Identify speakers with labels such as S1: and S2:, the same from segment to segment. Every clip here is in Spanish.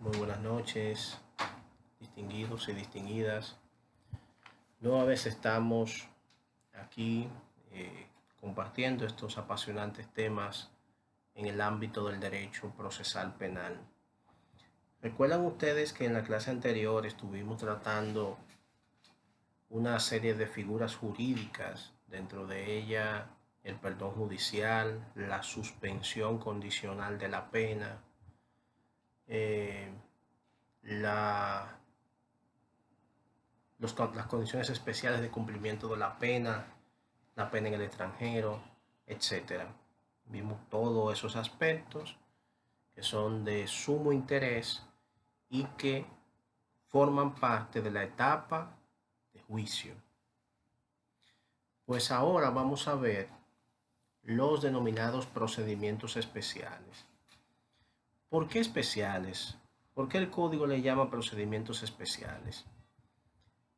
S1: Muy buenas noches, distinguidos y distinguidas. Nueva vez estamos aquí compartiendo estos apasionantes temas en el ámbito del derecho procesal penal. ¿Recuerdan ustedes que en la clase anterior estuvimos tratando una serie de figuras jurídicas, dentro de ella el perdón judicial, la suspensión condicional de la pena, las condiciones especiales de cumplimiento de la pena en el extranjero, etcétera? Vimos todos esos aspectos que son de sumo interés y que forman parte de la etapa de juicio. Pues ahora vamos a ver los denominados procedimientos especiales. ¿Por qué especiales? ¿Por qué el código le llama procedimientos especiales?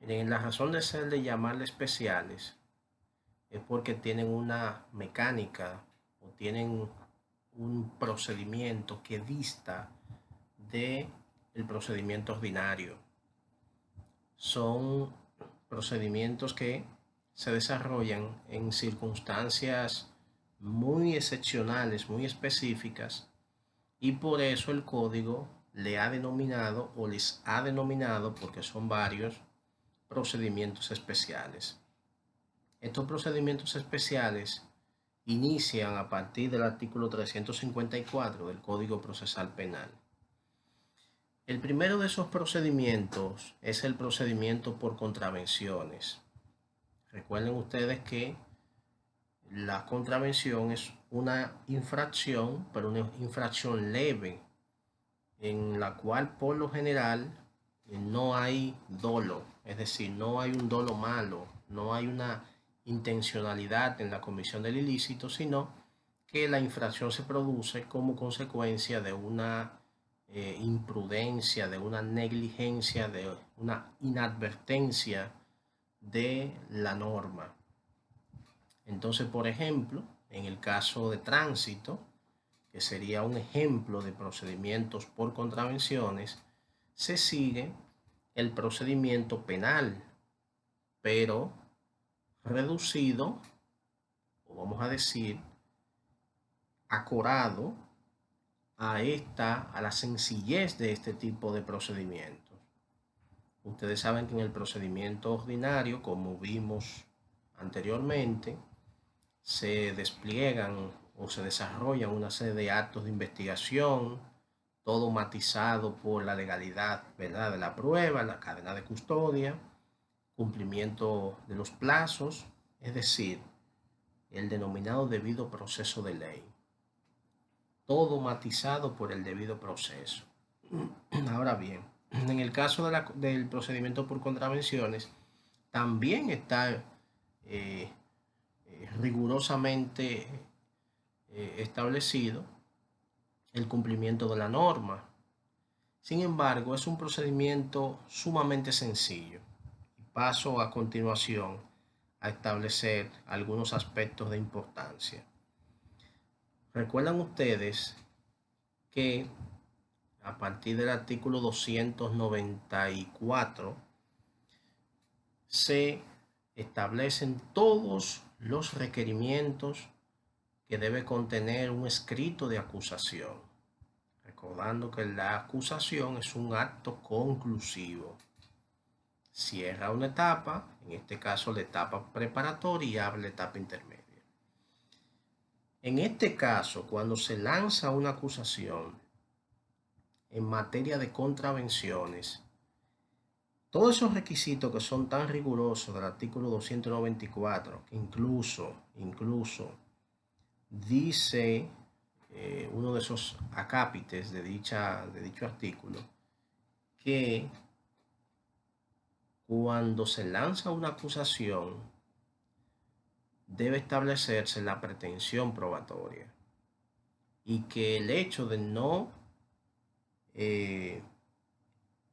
S1: Miren, la razón de ser de llamarle especiales es porque tienen una mecánica o tienen un procedimiento que dista del procedimiento ordinario. Son procedimientos que se desarrollan en circunstancias muy excepcionales, muy específicas, y por eso el código le ha denominado o les ha denominado, porque son varios, procedimientos especiales. Estos procedimientos especiales inician a partir del artículo 354 del Código Procesal Penal. El primero de esos procedimientos es el procedimiento por contravenciones. Recuerden ustedes que la contravención es una infracción, pero una infracción leve, en la cual por lo general no hay dolo, es decir, no hay un dolo malo, no hay una intencionalidad en la comisión del ilícito, sino que la infracción se produce como consecuencia de una imprudencia, de una negligencia, de una inadvertencia de la norma. Entonces, por ejemplo, en el caso de tránsito, que sería un ejemplo de procedimientos por contravenciones, se sigue el procedimiento penal, pero reducido, o vamos a decir, acorado a la sencillez de este tipo de procedimientos. Ustedes saben que en el procedimiento ordinario, como vimos anteriormente, se despliegan o se desarrollan una serie de actos de investigación, todo matizado por la legalidad, ¿verdad?, de la prueba, la cadena de custodia, cumplimiento de los plazos, es decir, el denominado debido proceso de ley. Todo matizado por el debido proceso. Ahora bien, en el caso del procedimiento por contravenciones, también está rigurosamente establecido el cumplimiento de la norma. Sin embargo, es un procedimiento sumamente sencillo. Paso a continuación a establecer algunos aspectos de importancia. Recuerdan ustedes que a partir del artículo 294 se establecen todos los requerimientos que debe contener un escrito de acusación, recordando que la acusación es un acto conclusivo. Cierra una etapa, en este caso la etapa preparatoria, y abre la etapa intermedia. En este caso, cuando se lanza una acusación en materia de contravenciones, todos esos requisitos que son tan rigurosos del artículo 294, que incluso dice uno de esos acápites de dicho artículo, que cuando se lanza una acusación debe establecerse la pretensión probatoria, y que el hecho de no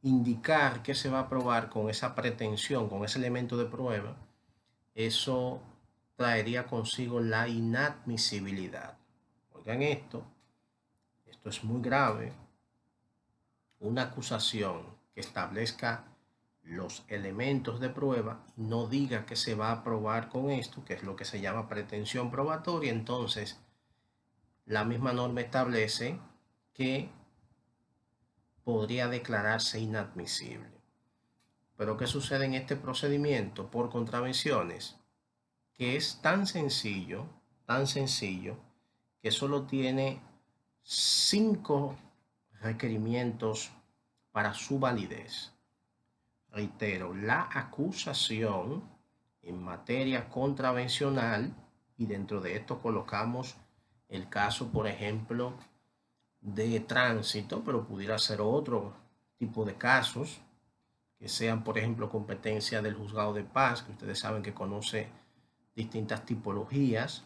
S1: indicar que se va a probar con esa pretensión, con ese elemento de prueba, eso traería consigo la inadmisibilidad. Oigan esto es muy grave. una acusación que establezca los elementos de prueba, no diga que se va a probar con esto, que es lo que se llama pretensión probatoria, entonces la misma norma establece que podría declararse inadmisible. Pero ¿qué sucede en este procedimiento por contravenciones? Que es tan sencillo, que solo tiene 5 requerimientos para su validez. Reitero, la acusación en materia contravencional, y dentro de esto colocamos el caso, por ejemplo, de tránsito, pero pudiera ser otro tipo de casos que sean, por ejemplo, competencia del juzgado de paz, que ustedes saben que conoce distintas tipologías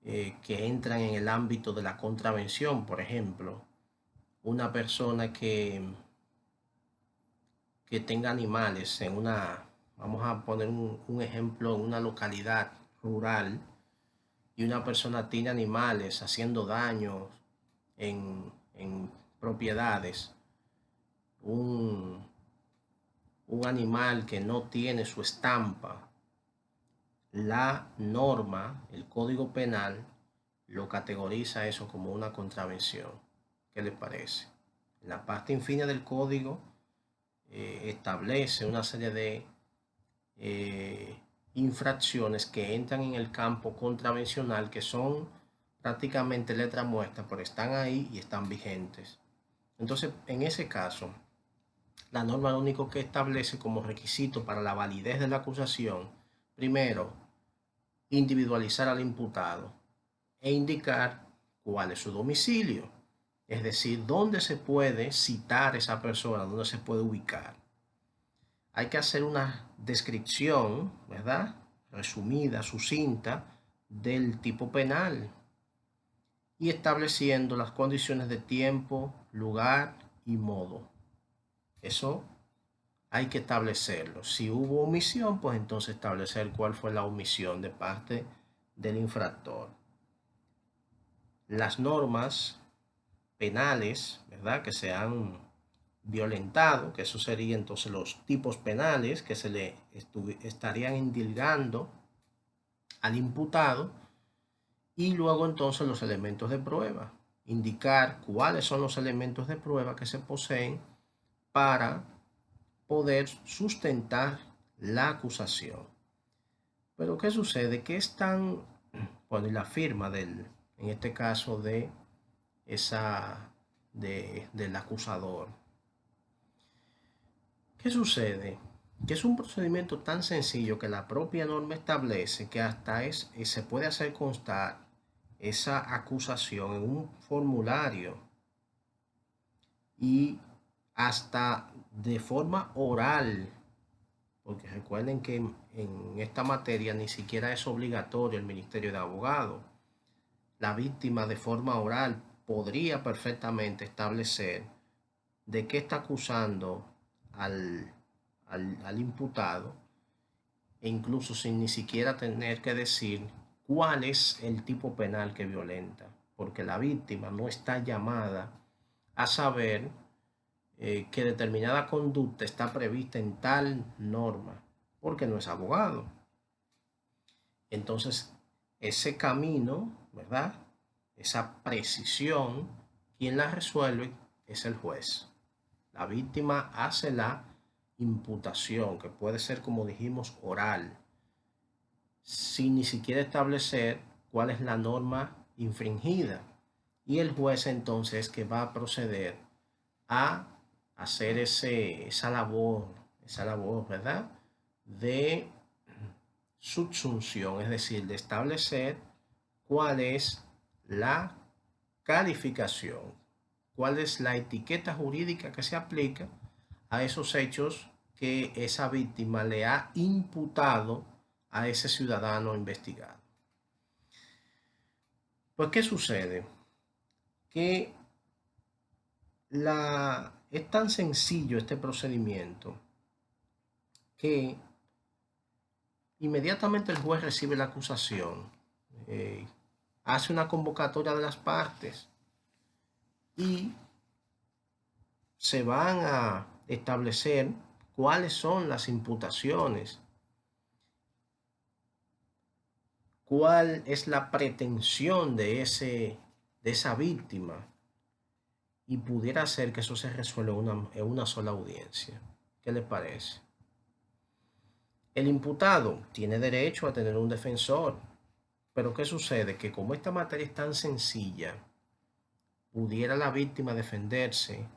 S1: que entran en el ámbito de la contravención. Por ejemplo, una persona que tenga animales en una, vamos a poner un ejemplo, en una localidad rural, y una persona tiene animales haciendo daño en propiedades, un animal que no tiene su estampa, la norma, el Código Penal, lo categoriza eso como una contravención. ¿Qué les parece? La parte infine del Código establece una serie de infracciones que entran en el campo contravencional, que son prácticamente letra muerta, pero están ahí y están vigentes. Entonces, en ese caso, la norma lo único que establece como requisito para la validez de la acusación, primero, individualizar al imputado e indicar cuál es su domicilio, es decir, dónde se puede citar esa persona, dónde se puede ubicar. Hay que hacer una descripción, ¿verdad?, resumida, sucinta, del tipo penal y estableciendo las condiciones de tiempo, lugar y modo. Eso hay que establecerlo. Si hubo omisión, pues entonces establecer cuál fue la omisión de parte del infractor. Las normas penales, ¿verdad?, que se han violentado, que eso sería entonces los tipos penales que se le estarían indilgando al imputado, y luego entonces los elementos de prueba, indicar cuáles son los elementos de prueba que se poseen para poder sustentar la acusación. Pero ¿qué sucede? Que es tan, bueno, y la firma del, en este caso de esa, del acusador. ¿Qué sucede? Que es un procedimiento tan sencillo que la propia norma establece que hasta se puede hacer constar esa acusación en un formulario y hasta de forma oral, porque recuerden que en esta materia ni siquiera es obligatorio el Ministerio de Abogados. La víctima de forma oral podría perfectamente establecer de qué está acusando al imputado, e incluso sin ni siquiera tener que decir cuál es el tipo penal que violenta, porque la víctima no está llamada a saber que determinada conducta está prevista en tal norma, porque no es abogado. Entonces, ese camino, ¿verdad?, esa precisión, quien la resuelve es el juez. La víctima hace la imputación, que puede ser, como dijimos, oral, sin ni siquiera establecer cuál es la norma infringida. Y el juez entonces que va a proceder a hacer esa labor, ¿verdad?, de subsunción, es decir, de establecer cuál es la calificación, cuál es la etiqueta jurídica que se aplica a esos hechos que esa víctima le ha imputado a ese ciudadano investigado. Pues, ¿qué sucede? Que es tan sencillo este procedimiento que inmediatamente el juez recibe la acusación, hace una convocatoria de las partes y se van a establecer cuáles son las imputaciones, cuál es la pretensión de esa víctima, y pudiera ser que eso se resuelva en una sola audiencia. ¿Qué les parece? El imputado tiene derecho a tener un defensor, pero ¿qué sucede? Que como esta materia es tan sencilla, pudiera la víctima defenderse,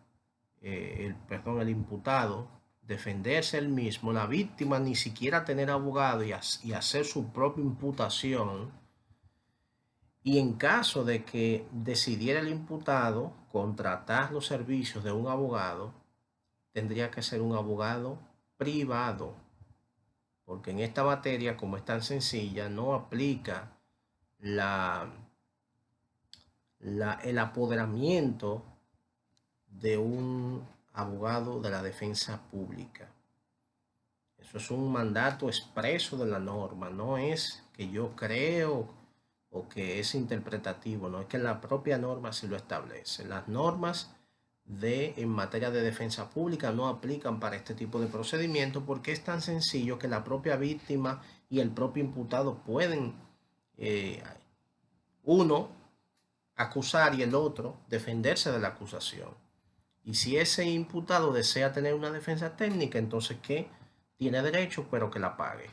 S1: el imputado defenderse él mismo, la víctima ni siquiera tener abogado y hacer su propia imputación. Y en caso de que decidiera el imputado contratar los servicios de un abogado, tendría que ser un abogado privado, porque en esta materia, como es tan sencilla, no aplica el apoderamiento de un abogado de la defensa pública. Eso es un mandato expreso de la norma, no es que yo creo o que es interpretativo, no es que la propia norma sí lo establece. Las normas en materia de defensa pública no aplican para este tipo de procedimiento porque es tan sencillo que la propia víctima y el propio imputado pueden, eh, uno, acusar y el otro defenderse de la acusación. Y si ese imputado desea tener una defensa técnica, entonces ¿qué? Tiene derecho, pero que la pague.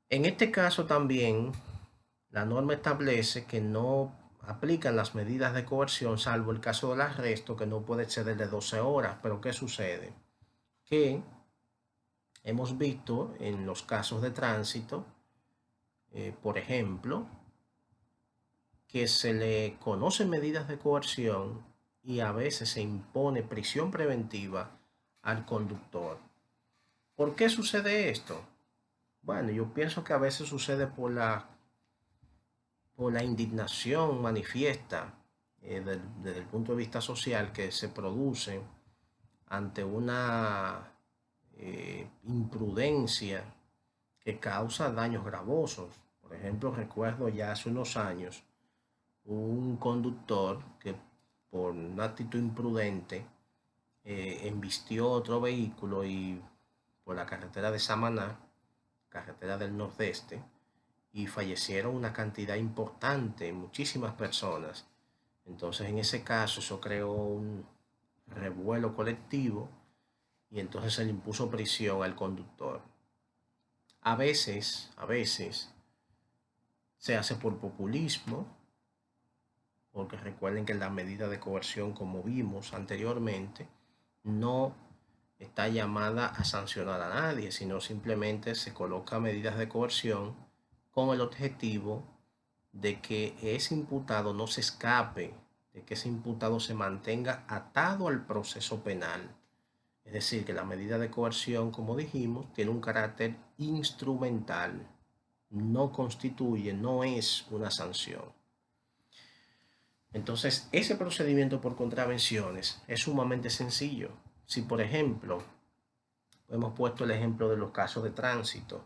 S1: En este caso también, la norma establece que no aplican las medidas de coerción, salvo el caso del arresto, que no puede exceder de 12 horas. Pero ¿qué sucede? Que hemos visto en los casos de tránsito, por ejemplo, que se le conocen medidas de coerción y a veces se impone prisión preventiva al conductor. ¿Por qué sucede esto? Bueno, yo pienso que a veces sucede por la indignación manifiesta desde el punto de vista social que se produce ante una imprudencia que causa daños gravosos. Por ejemplo, recuerdo ya hace unos años un conductor que por una actitud imprudente embistió otro vehículo y por la carretera de Samaná, carretera del Nordeste, y fallecieron una cantidad importante, muchísimas personas. Entonces en ese caso eso creó un revuelo colectivo y entonces se le impuso prisión al conductor. A veces se hace por populismo, porque recuerden que la medida de coerción, como vimos anteriormente, no está llamada a sancionar a nadie, sino simplemente se coloca medidas de coerción con el objetivo de que ese imputado no se escape, de que ese imputado se mantenga atado al proceso penal. Es decir, que la medida de coerción, como dijimos, tiene un carácter instrumental, no constituye, no es una sanción. Entonces, ese procedimiento por contravenciones es sumamente sencillo. Si, por ejemplo, hemos puesto el ejemplo de los casos de tránsito,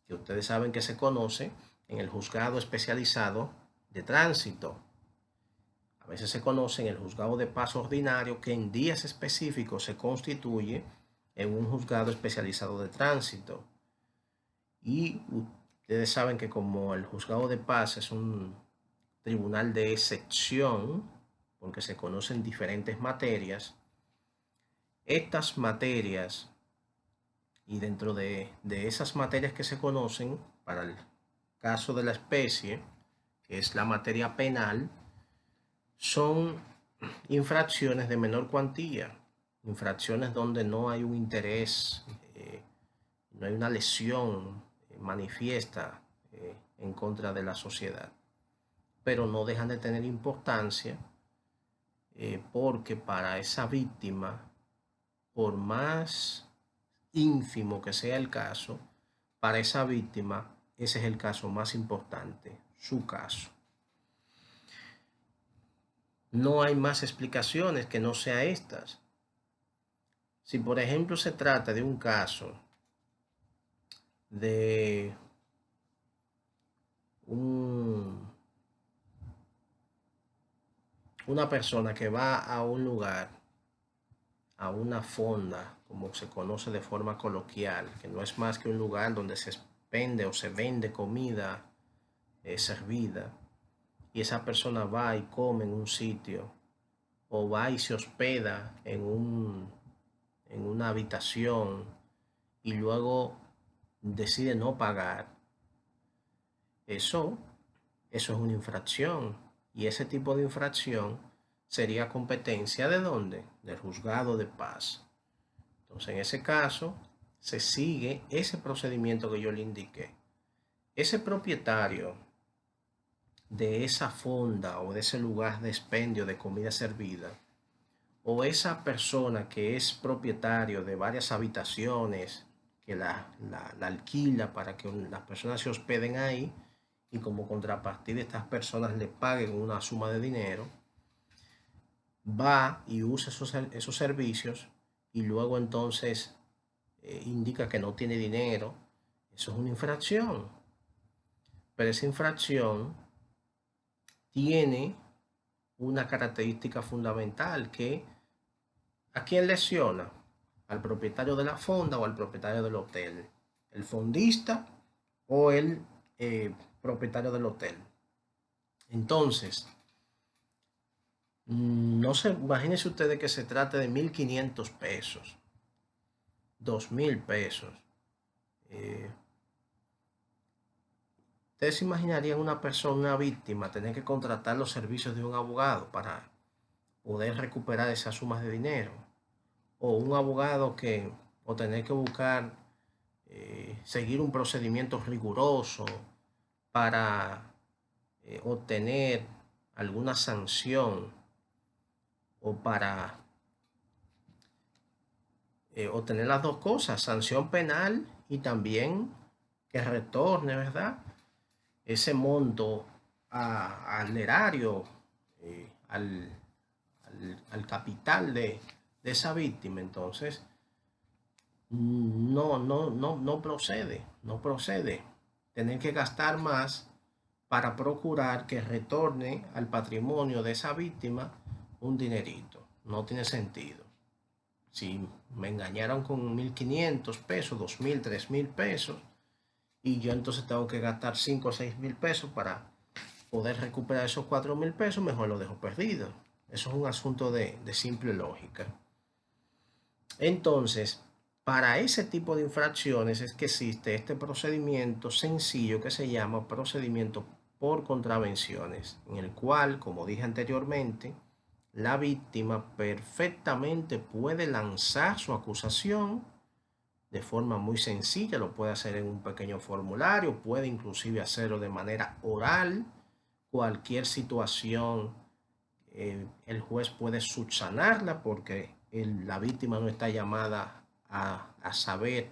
S1: que ustedes saben que se conoce en el juzgado especializado de tránsito. A veces se conoce en el juzgado de paso ordinario, que en días específicos se constituye en un juzgado especializado de tránsito. Y ustedes saben que como el juzgado de paz es un tribunal de excepción, porque se conocen diferentes materias, estas materias y dentro de esas materias que se conocen, para el caso de la especie, que es la materia penal, son infracciones de menor cuantía, infracciones donde no hay un interés, no hay una lesión manifiesta en contra de la sociedad, pero no dejan de tener importancia porque para esa víctima, por más ínfimo que sea el caso, para esa víctima ese es el caso más importante, su caso. No hay más explicaciones que no sea estas. Si por ejemplo se trata de un caso de un una persona que va a un lugar, a una fonda, como se conoce de forma coloquial, que no es más que un lugar donde se expende o se vende comida servida, y esa persona va y come en un sitio, o va y se hospeda en una habitación y luego decide no pagar, eso, eso es una infracción. Y ese tipo de infracción sería competencia ¿de dónde? Del juzgado de paz. Entonces, en ese caso, se sigue ese procedimiento que yo le indiqué. Ese propietario de esa fonda o de ese lugar de expendio de comida servida, o esa persona que es propietario de varias habitaciones, que la alquila para que las personas se hospeden ahí y como contrapartida estas personas le paguen una suma de dinero, va y usa esos servicios y luego entonces indica que no tiene dinero. Eso es una infracción, pero esa infracción tiene una característica fundamental que ¿a quién lesiona? ¿Al propietario de la fonda o al propietario del hotel? ¿El fondista o el propietario del hotel? Entonces, no se, imagínense ustedes que se trate de 1.500 pesos, 2.000 pesos. Eh, ¿Ustedes se imaginarían una persona, una víctima, tener que contratar los servicios de un abogado para poder recuperar esas sumas de dinero? O un abogado que, o tener que buscar, seguir un procedimiento riguroso para obtener alguna sanción o para obtener las dos cosas, sanción penal y también que retorne, ¿verdad? Ese monto al erario, al capital de esa víctima. Entonces, no procede, no procede. Tener que gastar más para procurar que retorne al patrimonio de esa víctima un dinerito. No tiene sentido. Si me engañaron con 1.500 pesos, 2.000, 3.000 pesos, y yo entonces tengo que gastar 5 o 6.000 pesos para poder recuperar esos 4.000 pesos, mejor lo dejo perdido. Eso es un asunto de simple lógica. Entonces, para ese tipo de infracciones es que existe este procedimiento sencillo que se llama procedimiento por contravenciones, en el cual, como dije anteriormente, la víctima perfectamente puede lanzar su acusación de forma muy sencilla, lo puede hacer en un pequeño formulario, puede inclusive hacerlo de manera oral, cualquier situación el juez puede subsanarla porque la víctima no está llamada a saber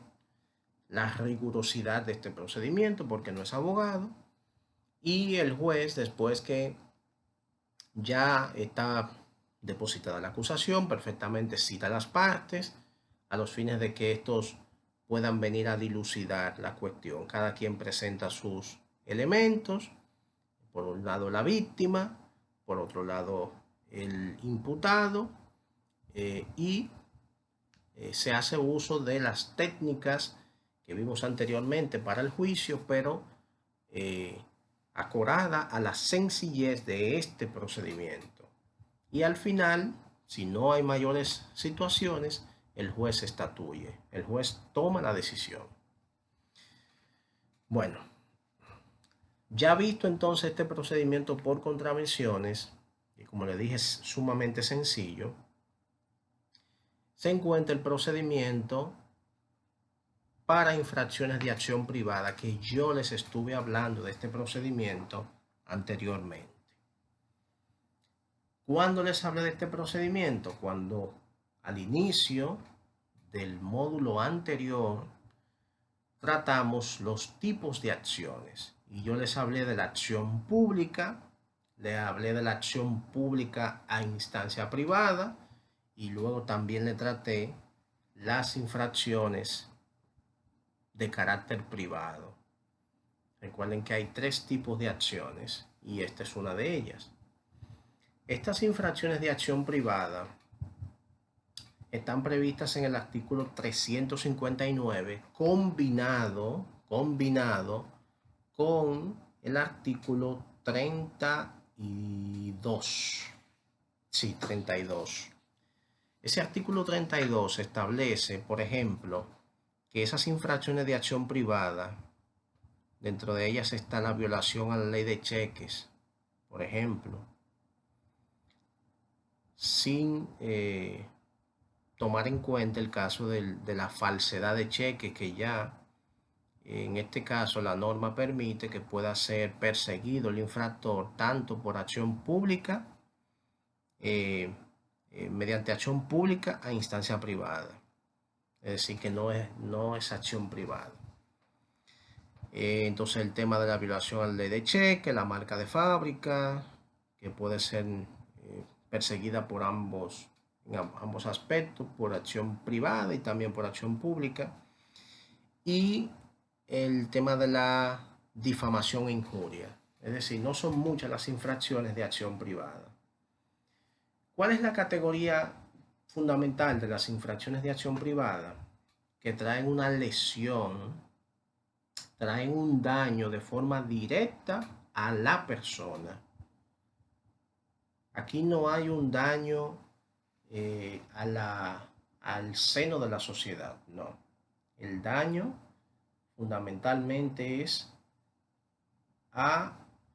S1: la rigurosidad de este procedimiento porque no es abogado, y el juez, después que ya está depositada la acusación, perfectamente cita a las partes a los fines de que estos puedan venir a dilucidar la cuestión. Cada quien presenta sus elementos, por un lado la víctima, por otro lado el imputado, y se hace uso de las técnicas que vimos anteriormente para el juicio, pero eh, acordada a la sencillez de este procedimiento. Y al final, si no hay mayores situaciones, el juez estatuye, el juez toma la decisión. Bueno, ya visto entonces este procedimiento por contravenciones, y como le dije es sumamente sencillo, se encuentra el procedimiento para infracciones de acción privada, que yo les estuve hablando de este procedimiento anteriormente. ¿Cuándo les hablé de este procedimiento? Cuando al inicio del módulo anterior tratamos los tipos de acciones y yo les hablé de la acción pública, le hablé de la acción pública a instancia privada y luego también le traté las infracciones de carácter privado. Recuerden que hay tres tipos de acciones y esta es una de ellas. Estas infracciones de acción privada están previstas en el artículo 359 combinado con el artículo 32. Sí, 32. Ese artículo 32 establece, por ejemplo, que esas infracciones de acción privada, dentro de ellas está la violación a la ley de cheques, por ejemplo, sin tomar en cuenta el caso de la falsedad de cheques, que ya en este caso la norma permite que pueda ser perseguido el infractor tanto por acción pública, mediante acción pública a instancia privada. Es decir, que no es acción privada. Entonces el tema de la violación a la ley de cheque, la marca de fábrica, que puede ser perseguida por ambos aspectos, por acción privada y también por acción pública. Y el tema de la difamación e injuria. Es decir, no son muchas las infracciones de acción privada. ¿Cuál es la categoría fundamental de las infracciones de acción privada? Que traen una lesión, traen un daño de forma directa a la persona. Aquí no hay un daño al seno de la sociedad, no. El daño fundamentalmente es a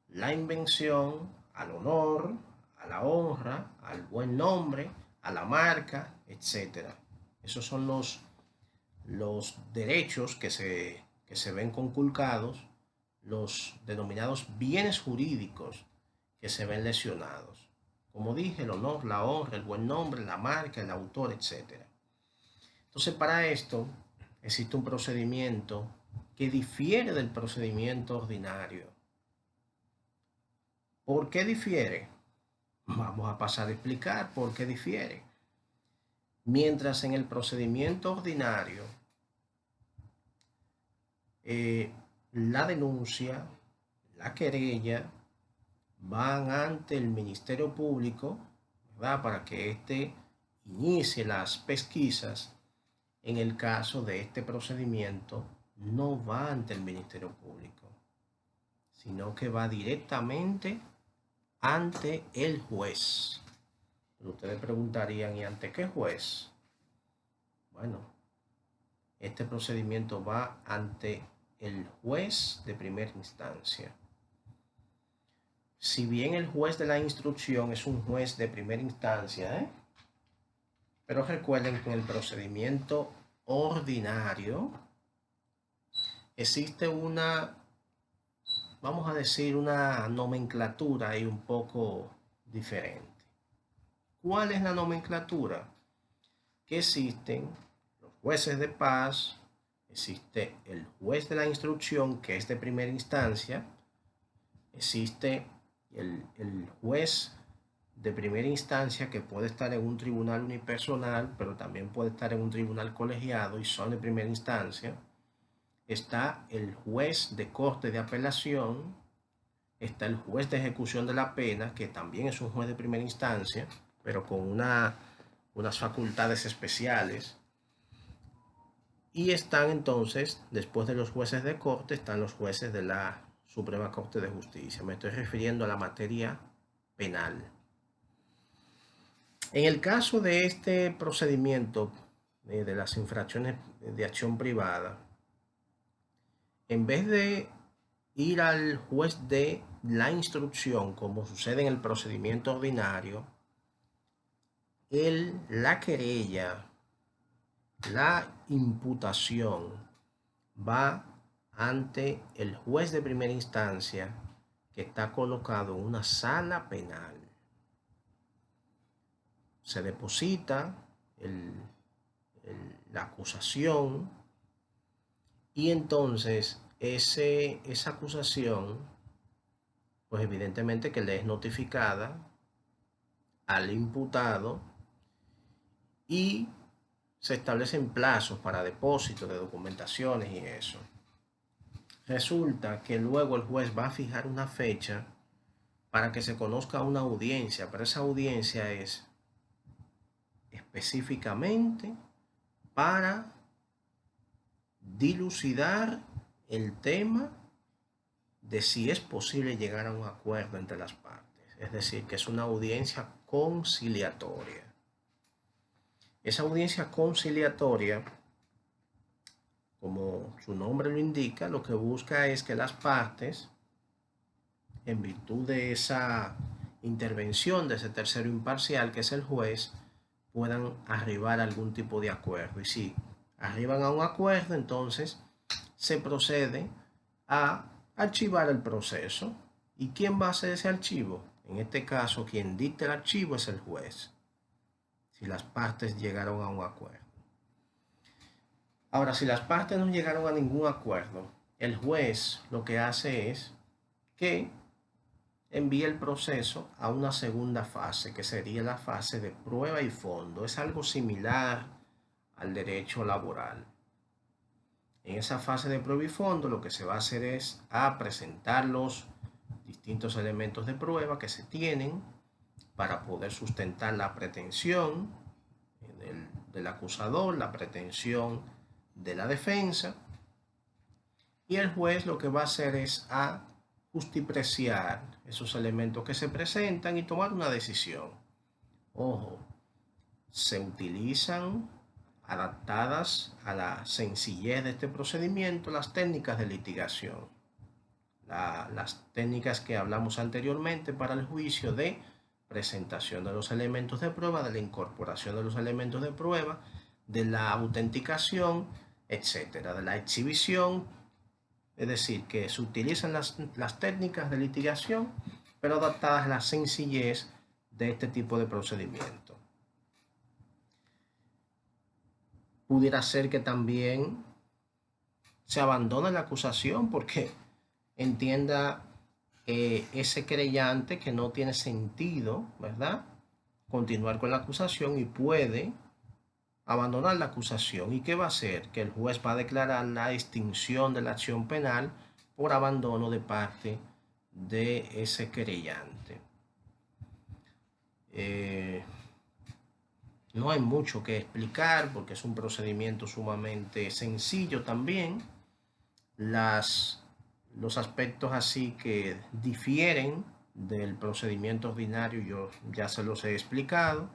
S1: la invención, al honor, a la honra, al buen nombre, a la marca, etc. Esos son los derechos que se ven conculcados, los denominados bienes jurídicos que se ven lesionados. Como dije, el honor, la honra, el buen nombre, la marca, el autor, etc. Entonces, para esto existe un procedimiento que difiere del procedimiento ordinario. ¿Por qué difiere? Vamos a pasar a explicar por qué difiere. Mientras en el procedimiento ordinario, la denuncia, la querella, van ante el Ministerio Público, ¿verdad?, para que éste inicie las pesquisas. En el caso de este procedimiento, no va ante el Ministerio Público, sino que va directamente ante el juez. Pero ustedes preguntarían, ¿y ante qué juez? Bueno, este procedimiento va ante el juez de primera instancia. Si bien el juez de la instrucción es un juez de primera instancia, pero recuerden que en el procedimiento ordinario existe una, vamos a decir, una nomenclatura ahí un poco diferente. ¿Cuál es la nomenclatura? Que existen los jueces de paz, existe el juez de la instrucción, que es de primera instancia, existe el juez de primera instancia, que puede estar en un tribunal unipersonal, pero también puede estar en un tribunal colegiado y son de primera instancia. Está el juez de corte de apelación, está el juez de ejecución de la pena, que también es un juez de primera instancia, pero con unas facultades especiales. Y están entonces, después de los jueces de corte, están los jueces de la Suprema Corte de Justicia. Me estoy refiriendo a la materia penal. En el caso de este procedimiento de las infracciones de acción privada, en vez de ir al juez de la instrucción, como sucede en el procedimiento ordinario, la querella, la imputación va ante el juez de primera instancia, que está colocado en una sala penal. Se deposita la acusación y entonces esa acusación, pues evidentemente que le es notificada al imputado y se establecen plazos para depósito de documentaciones y eso. Resulta que luego el juez va a fijar una fecha para que se conozca una audiencia, pero esa audiencia es específicamente para dilucidar el tema de si es posible llegar a un acuerdo entre las partes. Es decir, que es una audiencia conciliatoria. Esa audiencia conciliatoria, como su nombre lo indica, lo que busca es que las partes, en virtud de esa intervención de ese tercero imparcial que es el juez, puedan arribar a algún tipo de acuerdo. Y si arriban a un acuerdo, entonces se procede a archivar el proceso. ¿Y quién va a hacer ese archivo? En este caso, quien dicta el archivo es el juez, si las partes llegaron a un acuerdo. Ahora, si las partes no llegaron a ningún acuerdo, el juez lo que hace es que envía el proceso a una segunda fase, que sería la fase de prueba y fondo. Es algo similar al derecho laboral. En esa fase de prueba y fondo lo que se va a hacer es a presentar los distintos elementos de prueba que se tienen para poder sustentar la pretensión del acusador, la pretensión de la defensa, y el juez lo que va a hacer es a justipreciar esos elementos que se presentan y tomar una decisión. Ojo, se utilizan, adaptadas a la sencillez de este procedimiento, las técnicas de litigación, las técnicas que hablamos anteriormente para el juicio de presentación de los elementos de prueba, de la incorporación de los elementos de prueba, de la autenticación, etcétera, de la exhibición. Es decir, que se utilizan las técnicas de litigación, pero adaptadas a la sencillez de este tipo de procedimiento. Pudiera ser que también se abandone la acusación porque entienda ese querellante que no tiene sentido, ¿verdad?, continuar con la acusación, y puede abandonar la acusación. ¿Y qué va a hacer? Que el juez va a declarar la extinción de la acción penal por abandono de parte de ese querellante. No hay mucho que explicar porque es un procedimiento sumamente sencillo también. Los aspectos así que difieren del procedimiento ordinario yo ya se los he explicado,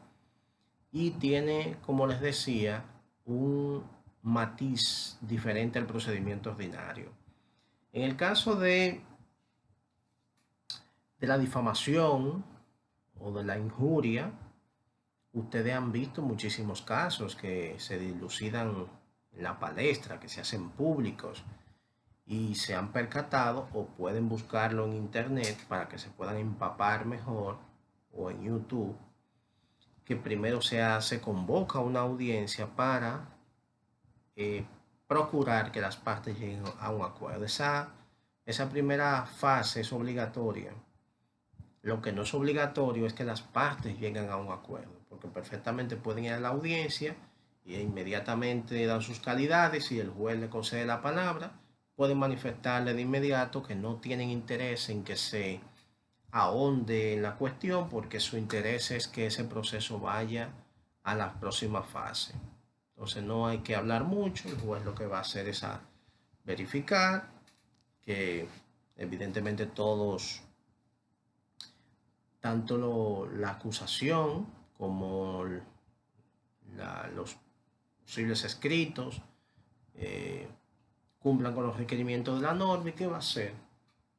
S1: y tiene, como les decía, un matiz diferente al procedimiento ordinario. En el caso de la difamación o de la injuria, ustedes han visto muchísimos casos que se dilucidan en la palestra, que se hacen públicos, y se han percatado, o pueden buscarlo en internet para que se puedan empapar mejor, o en YouTube, que primero se convoca una audiencia para procurar que las partes lleguen a un acuerdo. Esa primera fase es obligatoria. Lo que no es obligatorio es que las partes lleguen a un acuerdo, porque perfectamente pueden ir a la audiencia y inmediatamente dan sus calidades, y el juez le concede la palabra, pueden manifestarle de inmediato que no tienen interés en que se ahonde en la cuestión, porque su interés es que ese proceso vaya a la próxima fase. Entonces no hay que hablar mucho, el juez lo que va a hacer es a verificar que evidentemente todos, tanto la acusación como los posibles escritos, cumplan con los requerimientos de la norma. ¿Y qué va a hacer?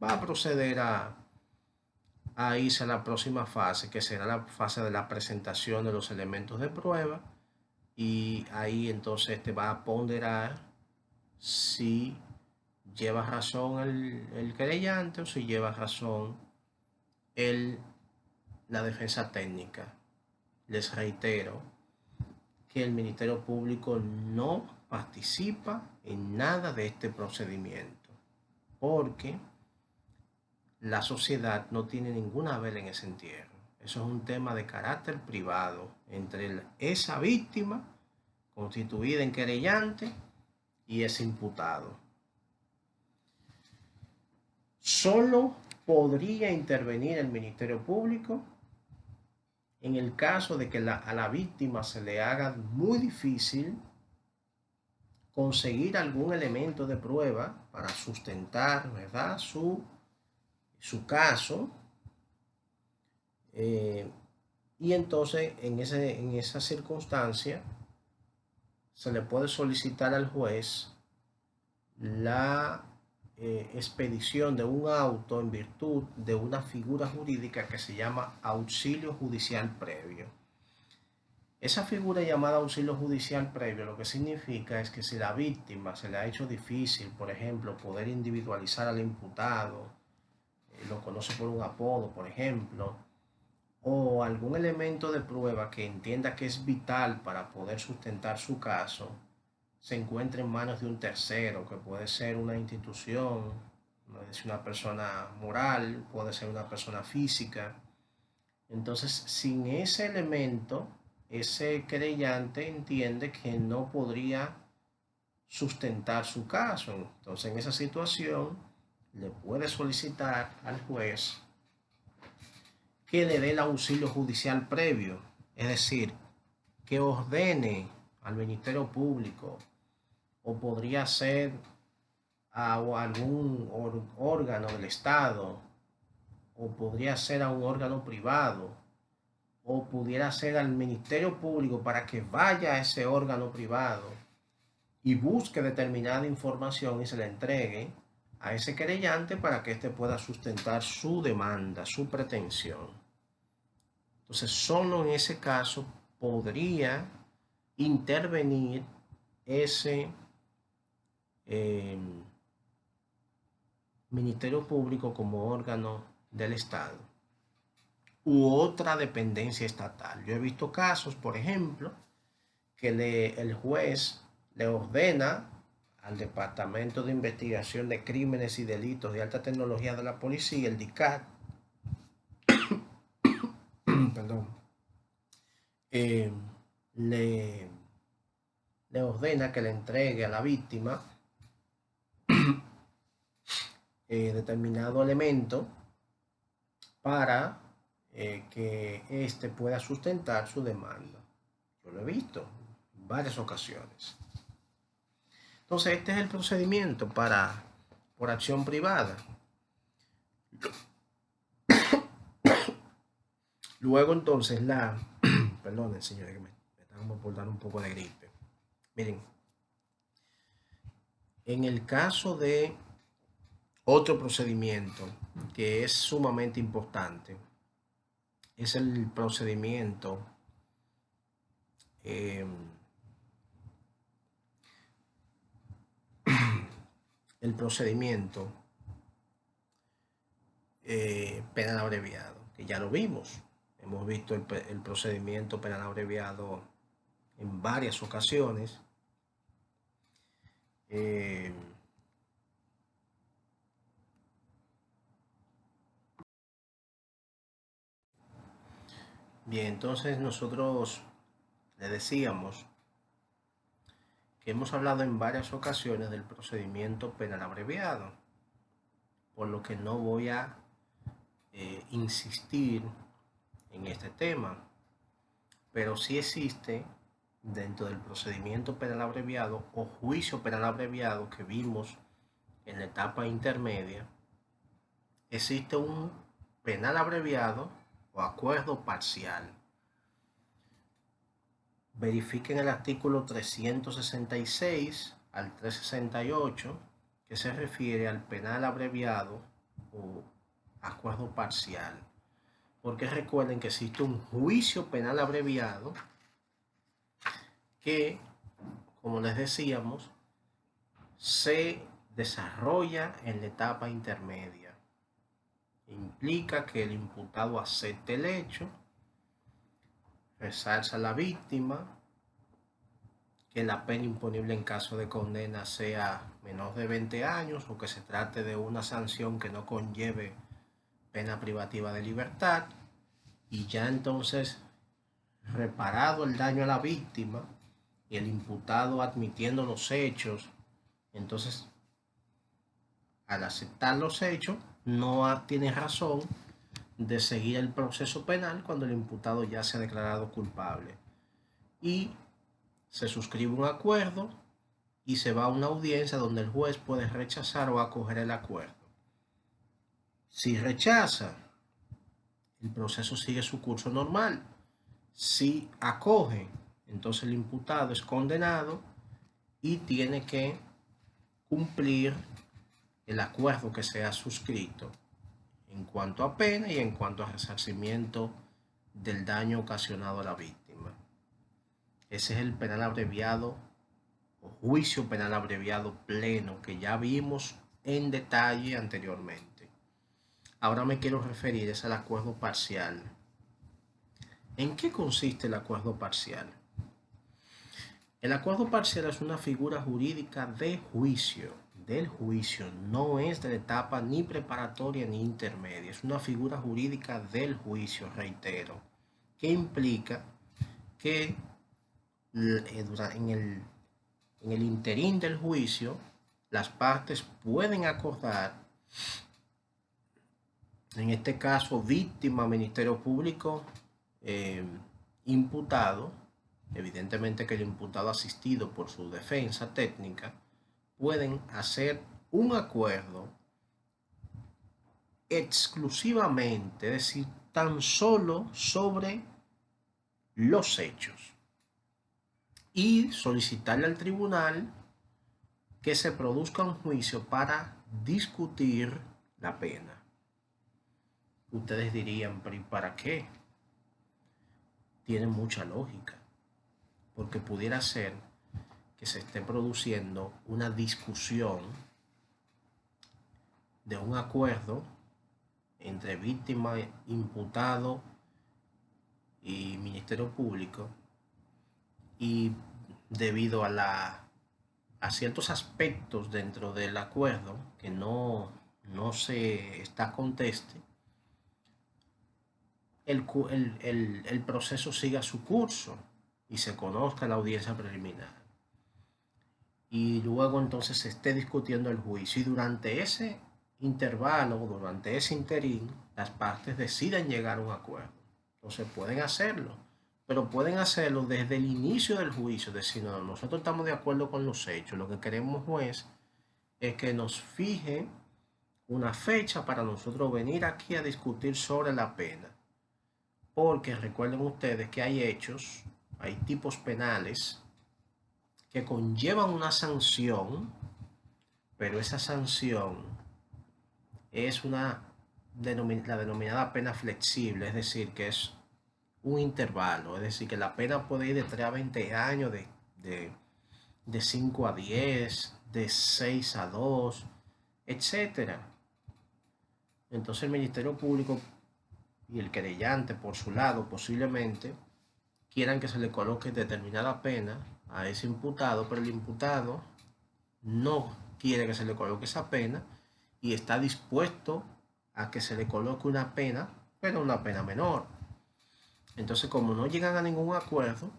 S1: Va a proceder a irse a la próxima fase, que será la fase de la presentación de los elementos de prueba, y ahí entonces te va a ponderar si lleva razón el querellante o si lleva razón la defensa técnica. Les reitero que el Ministerio Público no participa en nada de este procedimiento, porque la sociedad no tiene ninguna vela en ese entierro. Eso es un tema de carácter privado entre esa víctima constituida en querellante y ese imputado. Solo podría intervenir el Ministerio Público en el caso de que a la víctima se le haga muy difícil conseguir algún elemento de prueba para sustentar, ¿verdad?, su caso. Y entonces en esa circunstancia se le puede solicitar al juez la expedición de un auto en virtud de una figura jurídica que se llama auxilio judicial previo. Esa figura llamada auxilio judicial previo lo que significa es que si la víctima se le ha hecho difícil, por ejemplo, poder individualizar al imputado, lo conoce por un apodo, por ejemplo, o algún elemento de prueba que entienda que es vital para poder sustentar su caso, se encuentra en manos de un tercero, que puede ser una institución, puede ser una persona moral, puede ser una persona física. Entonces, sin ese elemento, ese querellante entiende que no podría sustentar su caso. Entonces, en esa situación, le puede solicitar al juez que le dé el auxilio judicial previo, es decir, que ordene al Ministerio Público, o podría ser a algún órgano del Estado, o podría ser a un órgano privado, o pudiera ser al Ministerio Público para que vaya a ese órgano privado y busque determinada información y se la entregue a ese querellante para que éste pueda sustentar su demanda, su pretensión. Entonces, solo en ese caso podría intervenir ese Ministerio Público como órgano del Estado u otra dependencia estatal. Yo he visto casos, por ejemplo, que el juez le ordena al Departamento de Investigación de Crímenes y Delitos de Alta Tecnología de la Policía, el DICAT, perdón, le ordena que le entregue a la víctima determinado elemento para que éste pueda sustentar su demanda. Yo lo he visto en varias ocasiones. Entonces, este es el procedimiento por acción privada. Luego, entonces, Perdonen, señores, que me están por dar un poco de gripe. Miren, en el caso de otro procedimiento que es sumamente importante, es el procedimiento penal abreviado, que ya lo vimos. Hemos visto el procedimiento penal abreviado en varias ocasiones. Bien, entonces nosotros le decíamos que hemos hablado en varias ocasiones del procedimiento penal abreviado, por lo que no voy a insistir en este tema, pero sí existe dentro del procedimiento penal abreviado o juicio penal abreviado que vimos en la etapa intermedia, existe un penal abreviado o acuerdo parcial. Verifiquen el artículo 366 al 368 que se refiere al penal abreviado o acuerdo parcial, porque recuerden que existe un juicio penal abreviado que, como les decíamos, se desarrolla en la etapa intermedia. Implica que el imputado acepte el hecho, resalza a la víctima, que la pena imponible en caso de condena sea menor de 20 años o que se trate de una sanción que no conlleve pena privativa de libertad, y ya entonces, reparado el daño a la víctima y el imputado admitiendo los hechos, entonces al aceptar los hechos no tiene razón de seguir el proceso penal cuando el imputado ya se ha declarado culpable. Y se suscribe un acuerdo y se va a una audiencia donde el juez puede rechazar o acoger el acuerdo. Si rechaza, el proceso sigue su curso normal. Si acoge, entonces el imputado es condenado y tiene que cumplir el acuerdo que se ha suscrito en cuanto a pena y en cuanto a resarcimiento del daño ocasionado a la víctima. Ese es el penal abreviado o juicio penal abreviado pleno que ya vimos en detalle anteriormente. Ahora me quiero referir al acuerdo parcial. ¿En qué consiste el acuerdo parcial? El acuerdo parcial es una figura jurídica de juicio, del juicio, no es de etapa ni preparatoria ni intermedia, es una figura jurídica del juicio, reitero, que implica que en el interín del juicio las partes pueden acordar, en este caso víctima, Ministerio Público, imputado, evidentemente que el imputado asistido por su defensa técnica, pueden hacer un acuerdo exclusivamente, es decir, tan solo sobre los hechos y solicitarle al tribunal que se produzca un juicio para discutir la pena. Ustedes dirían, pero ¿y para qué? Tiene mucha lógica, porque pudiera ser que se esté produciendo una discusión de un acuerdo entre víctima, imputado y Ministerio Público, y debido a ciertos aspectos dentro del acuerdo que no se está conteste, el proceso siga su curso y se conozca la audiencia preliminar. Y luego entonces se esté discutiendo el juicio. Y durante ese intervalo, durante ese interín, las partes deciden llegar a un acuerdo. Entonces pueden hacerlo, pero pueden hacerlo desde el inicio del juicio. Es decir, no, nosotros estamos de acuerdo con los hechos. Lo que queremos, juez, es que nos fije una fecha para nosotros venir aquí a discutir sobre la pena. Porque recuerden ustedes que hay hechos, hay tipos penales que conllevan una sanción, pero esa sanción es la denominada pena flexible, es decir, que es un intervalo, es decir, que la pena puede ir de 3 a 20 años, de 5 a 10, de 6 a 2, etc. Entonces el Ministerio Público y el querellante, por su lado, posiblemente quieran que se le coloque determinada pena a ese imputado, pero el imputado no quiere que se le coloque esa pena y está dispuesto a que se le coloque una pena, pero una pena menor. Entonces, como no llegan a ningún acuerdo,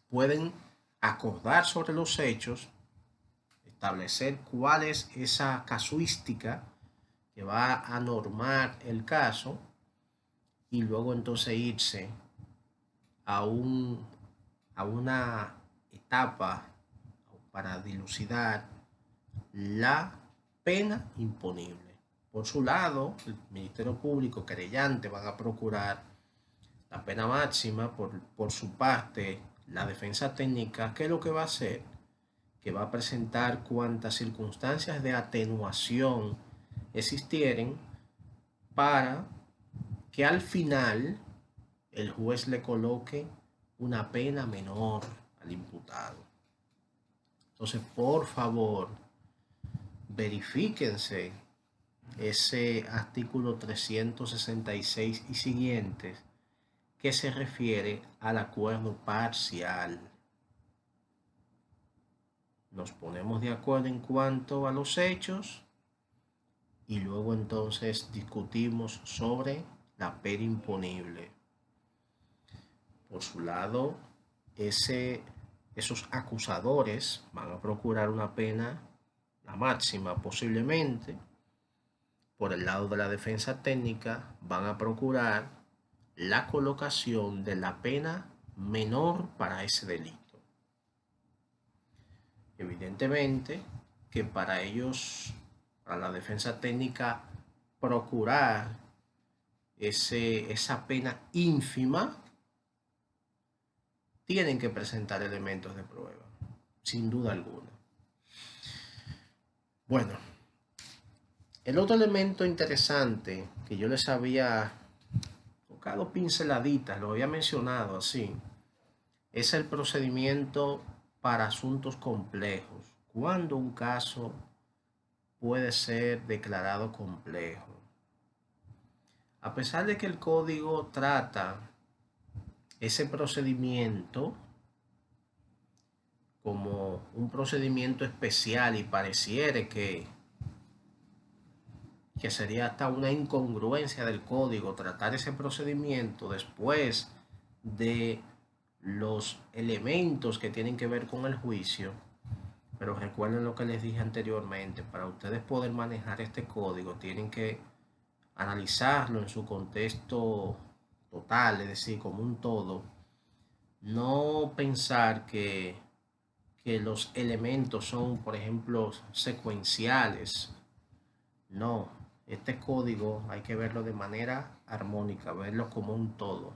S1: pueden acordar sobre los hechos, establecer cuál es esa casuística que va a normar el caso y luego entonces irse a una etapa para dilucidar la pena imponible. Por su lado, el Ministerio Público querellante van a procurar la pena máxima. Por su parte, la defensa técnica, ¿qué es lo que va a hacer? Que va a presentar cuantas circunstancias de atenuación existieren para que al final el juez le coloque una pena menor al imputado. Entonces, por favor, verifíquense ese artículo 366 y siguientes que se refiere al acuerdo parcial. Nos ponemos de acuerdo en cuanto a los hechos y luego entonces discutimos sobre la pena imponible. Por su lado, esos acusadores van a procurar una pena, la máxima posiblemente, por el lado de la defensa técnica, van a procurar la colocación de la pena menor para ese delito. Evidentemente que para ellos, para la defensa técnica, procurar esa pena ínfima, tienen que presentar elementos de prueba, sin duda alguna. Bueno, el otro elemento interesante que yo les había tocado pinceladitas, lo había mencionado así, es el procedimiento para asuntos complejos. Cuando un caso puede ser declarado complejo. A pesar de que el código trata ese procedimiento como un procedimiento especial y pareciera que sería hasta una incongruencia del código tratar ese procedimiento después de los elementos que tienen que ver con el juicio. Pero recuerden lo que les dije anteriormente, para ustedes poder manejar este código tienen que analizarlo en su contexto total, es decir, como un todo. No pensar que los elementos son, por ejemplo, secuenciales. No, este código hay que verlo de manera armónica, verlo como un todo.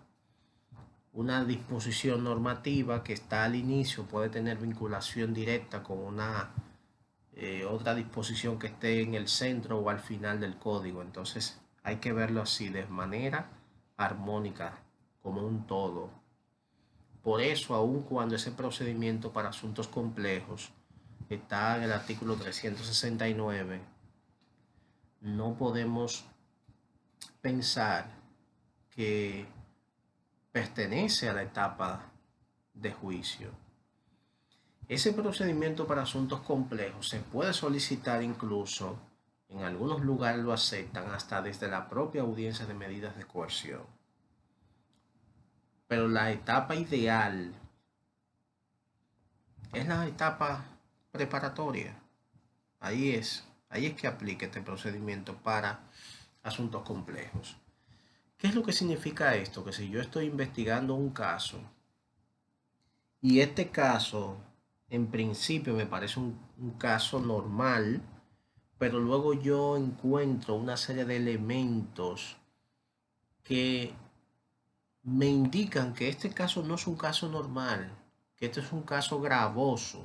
S1: Una disposición normativa que está al inicio puede tener vinculación directa con una otra disposición que esté en el centro o al final del código. Entonces hay que verlo así, de manera armónica, como un todo. Por eso, aun cuando ese procedimiento para asuntos complejos está en el artículo 369, no podemos pensar que pertenece a la etapa de juicio. Ese procedimiento para asuntos complejos se puede solicitar incluso, en algunos lugares lo aceptan, hasta desde la propia audiencia de medidas de coerción. Pero la etapa ideal es la etapa preparatoria. Ahí es que aplica este procedimiento para asuntos complejos. ¿Qué es lo que significa esto? Que si yo estoy investigando un caso y este caso en principio me parece un caso normal, pero luego yo encuentro una serie de elementos que me indican que este caso no es un caso normal, que este es un caso gravoso,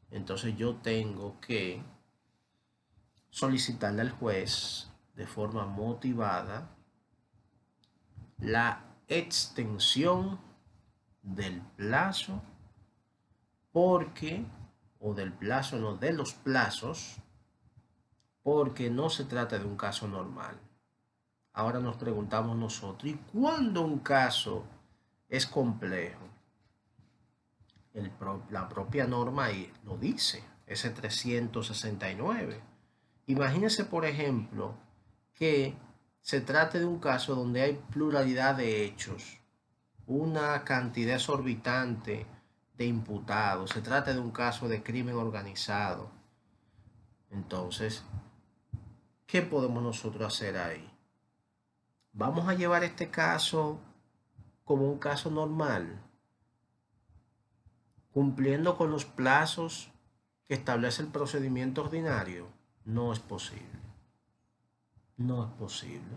S1: entonces yo tengo que solicitarle al juez de forma motivada la extensión del plazo, porque, o del plazo, no, de los plazos, porque no se trata de un caso normal. Ahora nos preguntamos nosotros, ¿y cuándo un caso es complejo? La propia norma ahí lo dice, ese 369. Imagínense, por ejemplo, que se trate de un caso donde hay pluralidad de hechos, una cantidad exorbitante de imputados, se trata de un caso de crimen organizado. Entonces, ¿qué podemos nosotros hacer ahí? ¿Vamos a llevar este caso como un caso normal, cumpliendo con los plazos que establece el procedimiento ordinario? No es posible. No es posible.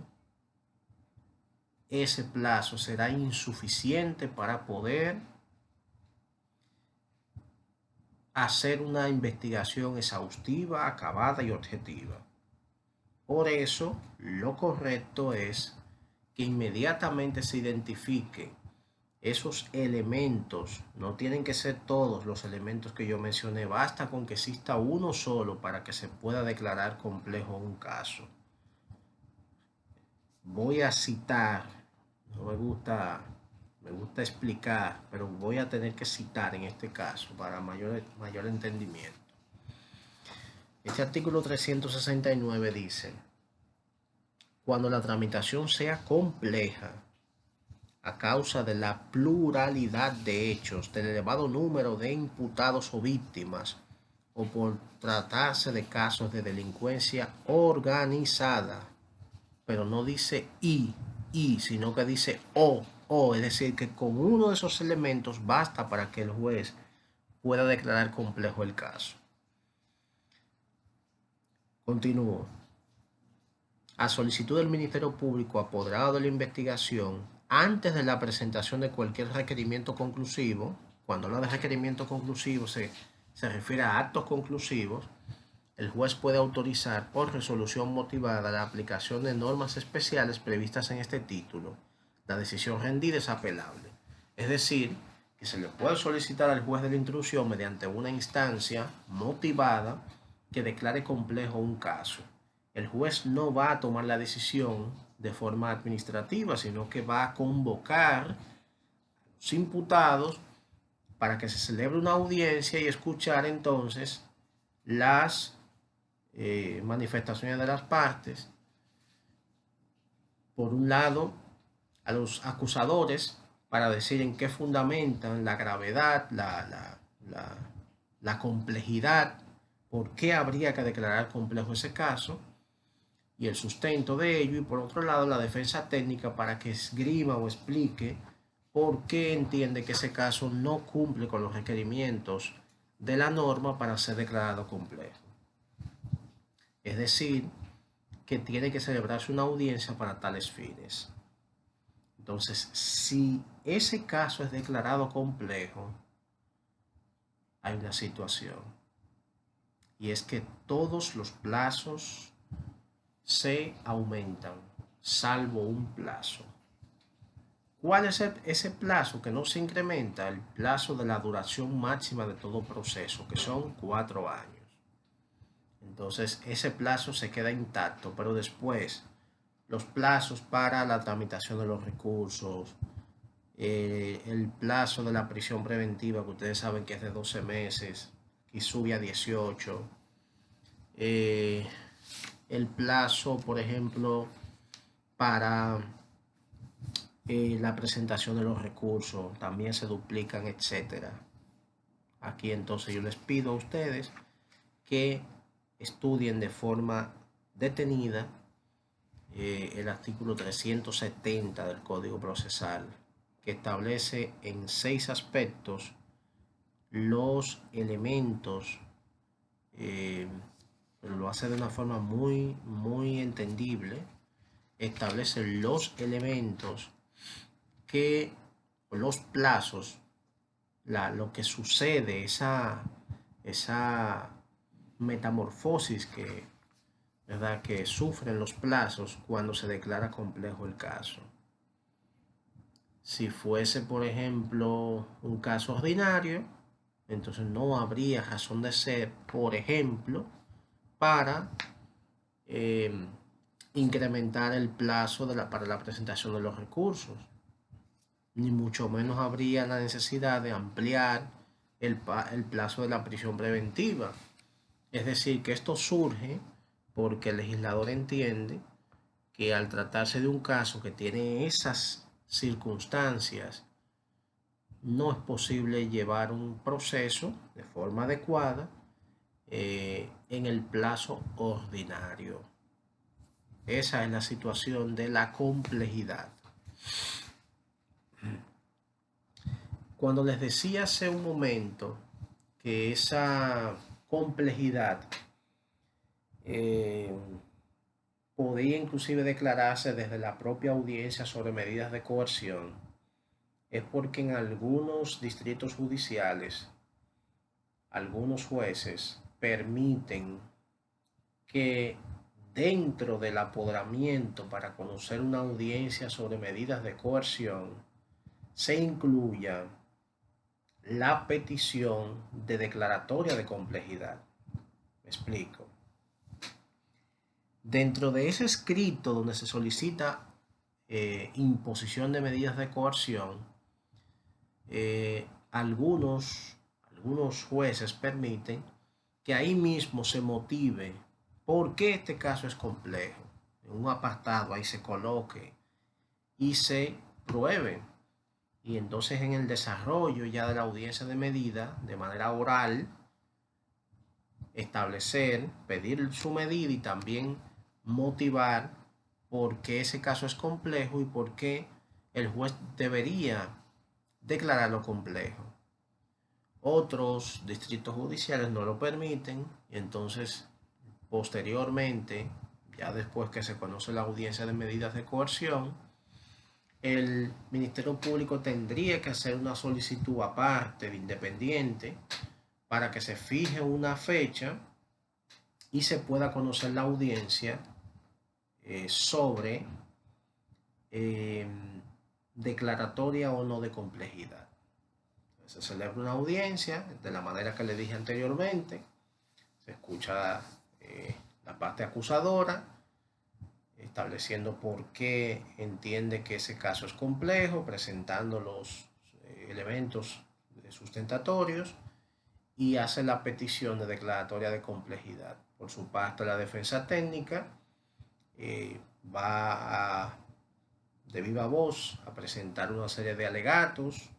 S1: Ese plazo será insuficiente para poder hacer una investigación exhaustiva, acabada y objetiva. Por eso, lo correcto es que inmediatamente se identifique esos elementos. No tienen que ser todos los elementos que yo mencioné, basta con que exista uno solo para que se pueda declarar complejo un caso. Voy a citar, no me gusta explicar, pero voy a tener que citar en este caso para mayor entendimiento. Este artículo 369 dice: cuando la tramitación sea compleja a causa de la pluralidad de hechos, del elevado número de imputados o víctimas, o por tratarse de casos de delincuencia organizada, pero no dice sino que dice o, es decir, que con uno de esos elementos basta para que el juez pueda declarar complejo el caso. Continúo. A solicitud del Ministerio Público apoderado de la investigación, antes de la presentación de cualquier requerimiento conclusivo, cuando habla de requerimiento conclusivo se refiere a actos conclusivos, el juez puede autorizar por resolución motivada la aplicación de normas especiales previstas en este título. La decisión rendida es apelable. Es decir, que se le puede solicitar al juez de la instrucción mediante una instancia motivada que declare complejo un caso. El juez no va a tomar la decisión de forma administrativa, sino que va a convocar a los imputados para que se celebre una audiencia y escuchar entonces las manifestaciones de las partes. Por un lado, a los acusadores para decir en qué fundamentan la gravedad, la complejidad, por qué habría que declarar complejo ese caso y el sustento de ello, y por otro lado la defensa técnica para que esgrima o explique por qué entiende que ese caso no cumple con los requerimientos de la norma para ser declarado complejo. Es decir, que tiene que celebrarse una audiencia para tales fines. Entonces, si ese caso es declarado complejo, hay una situación, y es que todos los plazos se aumentan, salvo un plazo. ¿Cuál es ese plazo que no se incrementa? El plazo de la duración máxima de todo proceso, que son 4 años. Entonces, ese plazo se queda intacto, pero después los plazos para la tramitación de los recursos, el plazo de la prisión preventiva, que ustedes saben que es de 12 meses y sube a 18, el plazo, por ejemplo, para la presentación de los recursos también se duplican, etcétera. Aquí entonces yo les pido a ustedes que estudien de forma detenida el artículo 370 del Código Procesal, que establece en 6 aspectos los elementos, pero lo hace de una forma muy entendible. Establece los elementos que, los plazos, lo que sucede, esa metamorfosis que sufren los plazos cuando se declara complejo el caso. Si fuese, por ejemplo, un caso ordinario, entonces no habría razón de ser, por ejemplo, para incrementar el plazo para la presentación de los recursos, ni mucho menos habría la necesidad de ampliar el plazo de la prisión preventiva. Es decir, que esto surge porque el legislador entiende que al tratarse de un caso que tiene esas circunstancias, no es posible llevar un proceso de forma adecuada en el plazo ordinario. Esa es la situación de la complejidad. Cuando les decía hace un momento que esa complejidad podía inclusive declararse desde la propia audiencia sobre medidas de coerción, es porque en algunos distritos judiciales, algunos jueces permiten que dentro del apoderamiento para conocer una audiencia sobre medidas de coerción se incluya la petición de declaratoria de complejidad. Me explico. Dentro de ese escrito donde se solicita imposición de medidas de coerción, algunos jueces permiten que ahí mismo se motive por qué este caso es complejo. En un apartado ahí se coloque y se pruebe. Y entonces en el desarrollo ya de la audiencia de medida, de manera oral, establecer, pedir su medida y también motivar por qué ese caso es complejo y por qué el juez debería declararlo complejo. Otros distritos judiciales no lo permiten y entonces posteriormente, ya después que se conoce la audiencia de medidas de coerción, el Ministerio Público tendría que hacer una solicitud aparte de independiente para que se fije una fecha y se pueda conocer la audiencia sobre eh, declaratoria o no de complejidad. Se celebra una audiencia de la manera que le dije anteriormente, se escucha la parte acusadora, estableciendo por qué entiende que ese caso es complejo, presentando los elementos sustentatorios y hace la petición de declaratoria de complejidad. Por su parte, la defensa técnica va de viva voz a presentar una serie de alegatos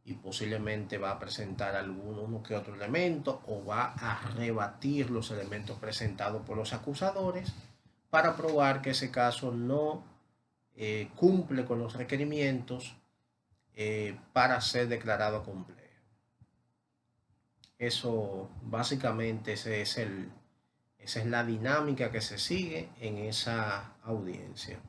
S1: y posiblemente va a presentar uno que otro elemento o va a rebatir los elementos presentados por los acusadores para probar que ese caso no cumple con los requerimientos para ser declarado complejo. Eso básicamente esa es la dinámica que se sigue en esa audiencia.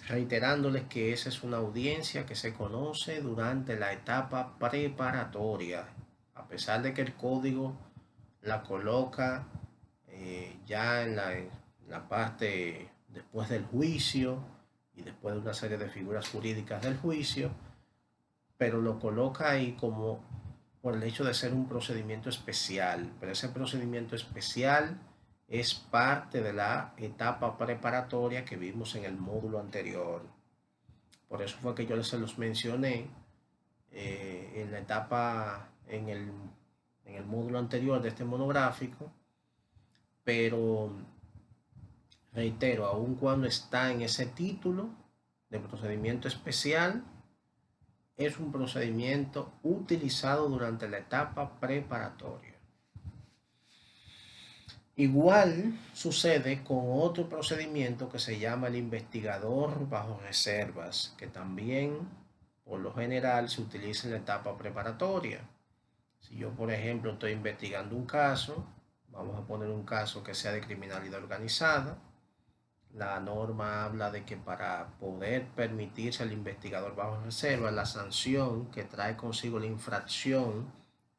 S1: Reiterándoles que esa es una audiencia que se conoce durante la etapa preparatoria, a pesar de que el código la coloca ya en la parte después del juicio y después de una serie de figuras jurídicas del juicio, pero lo coloca ahí como por el hecho de ser un procedimiento especial, pero ese procedimiento especial es parte de la etapa preparatoria que vimos en el módulo anterior. Por eso fue que yo se los mencioné en la etapa, en el módulo anterior de este monográfico, pero reitero, aun cuando está en ese título de procedimiento especial, es un procedimiento utilizado durante la etapa preparatoria. Igual sucede con otro procedimiento que se llama el investigador bajo reservas, que también por lo general se utiliza en la etapa preparatoria. Si yo, por ejemplo, estoy investigando un caso, vamos a poner un caso que sea de criminalidad organizada, la norma habla de que para poder permitirse al investigador bajo reserva, la sanción que trae consigo la infracción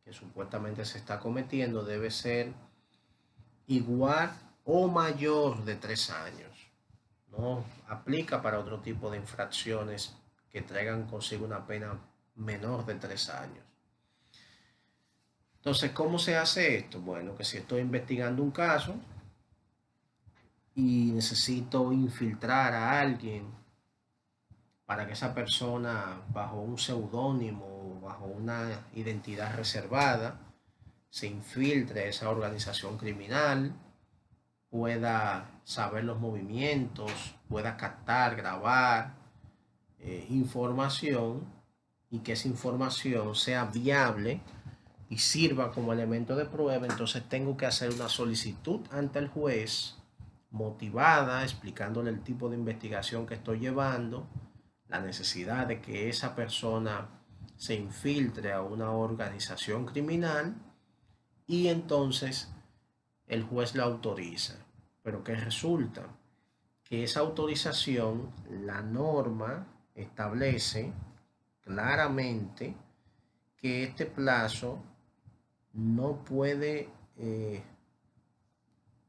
S1: que supuestamente se está cometiendo debe ser igual o mayor de 3 años. No aplica para otro tipo de infracciones que traigan consigo una pena menor de 3 años. Entonces, ¿cómo se hace esto? Bueno, que si estoy investigando un caso y necesito infiltrar a alguien para que esa persona, bajo un seudónimo, bajo una identidad reservada, se infiltre a esa organización criminal, pueda saber los movimientos, pueda captar, grabar información y que esa información sea viable y sirva como elemento de prueba, entonces tengo que hacer una solicitud ante el juez motivada, explicándole el tipo de investigación que estoy llevando, la necesidad de que esa persona se infiltre a una organización criminal y entonces el juez la autoriza. Pero ¿qué resulta? Que esa autorización, la norma establece claramente que este plazo no puede,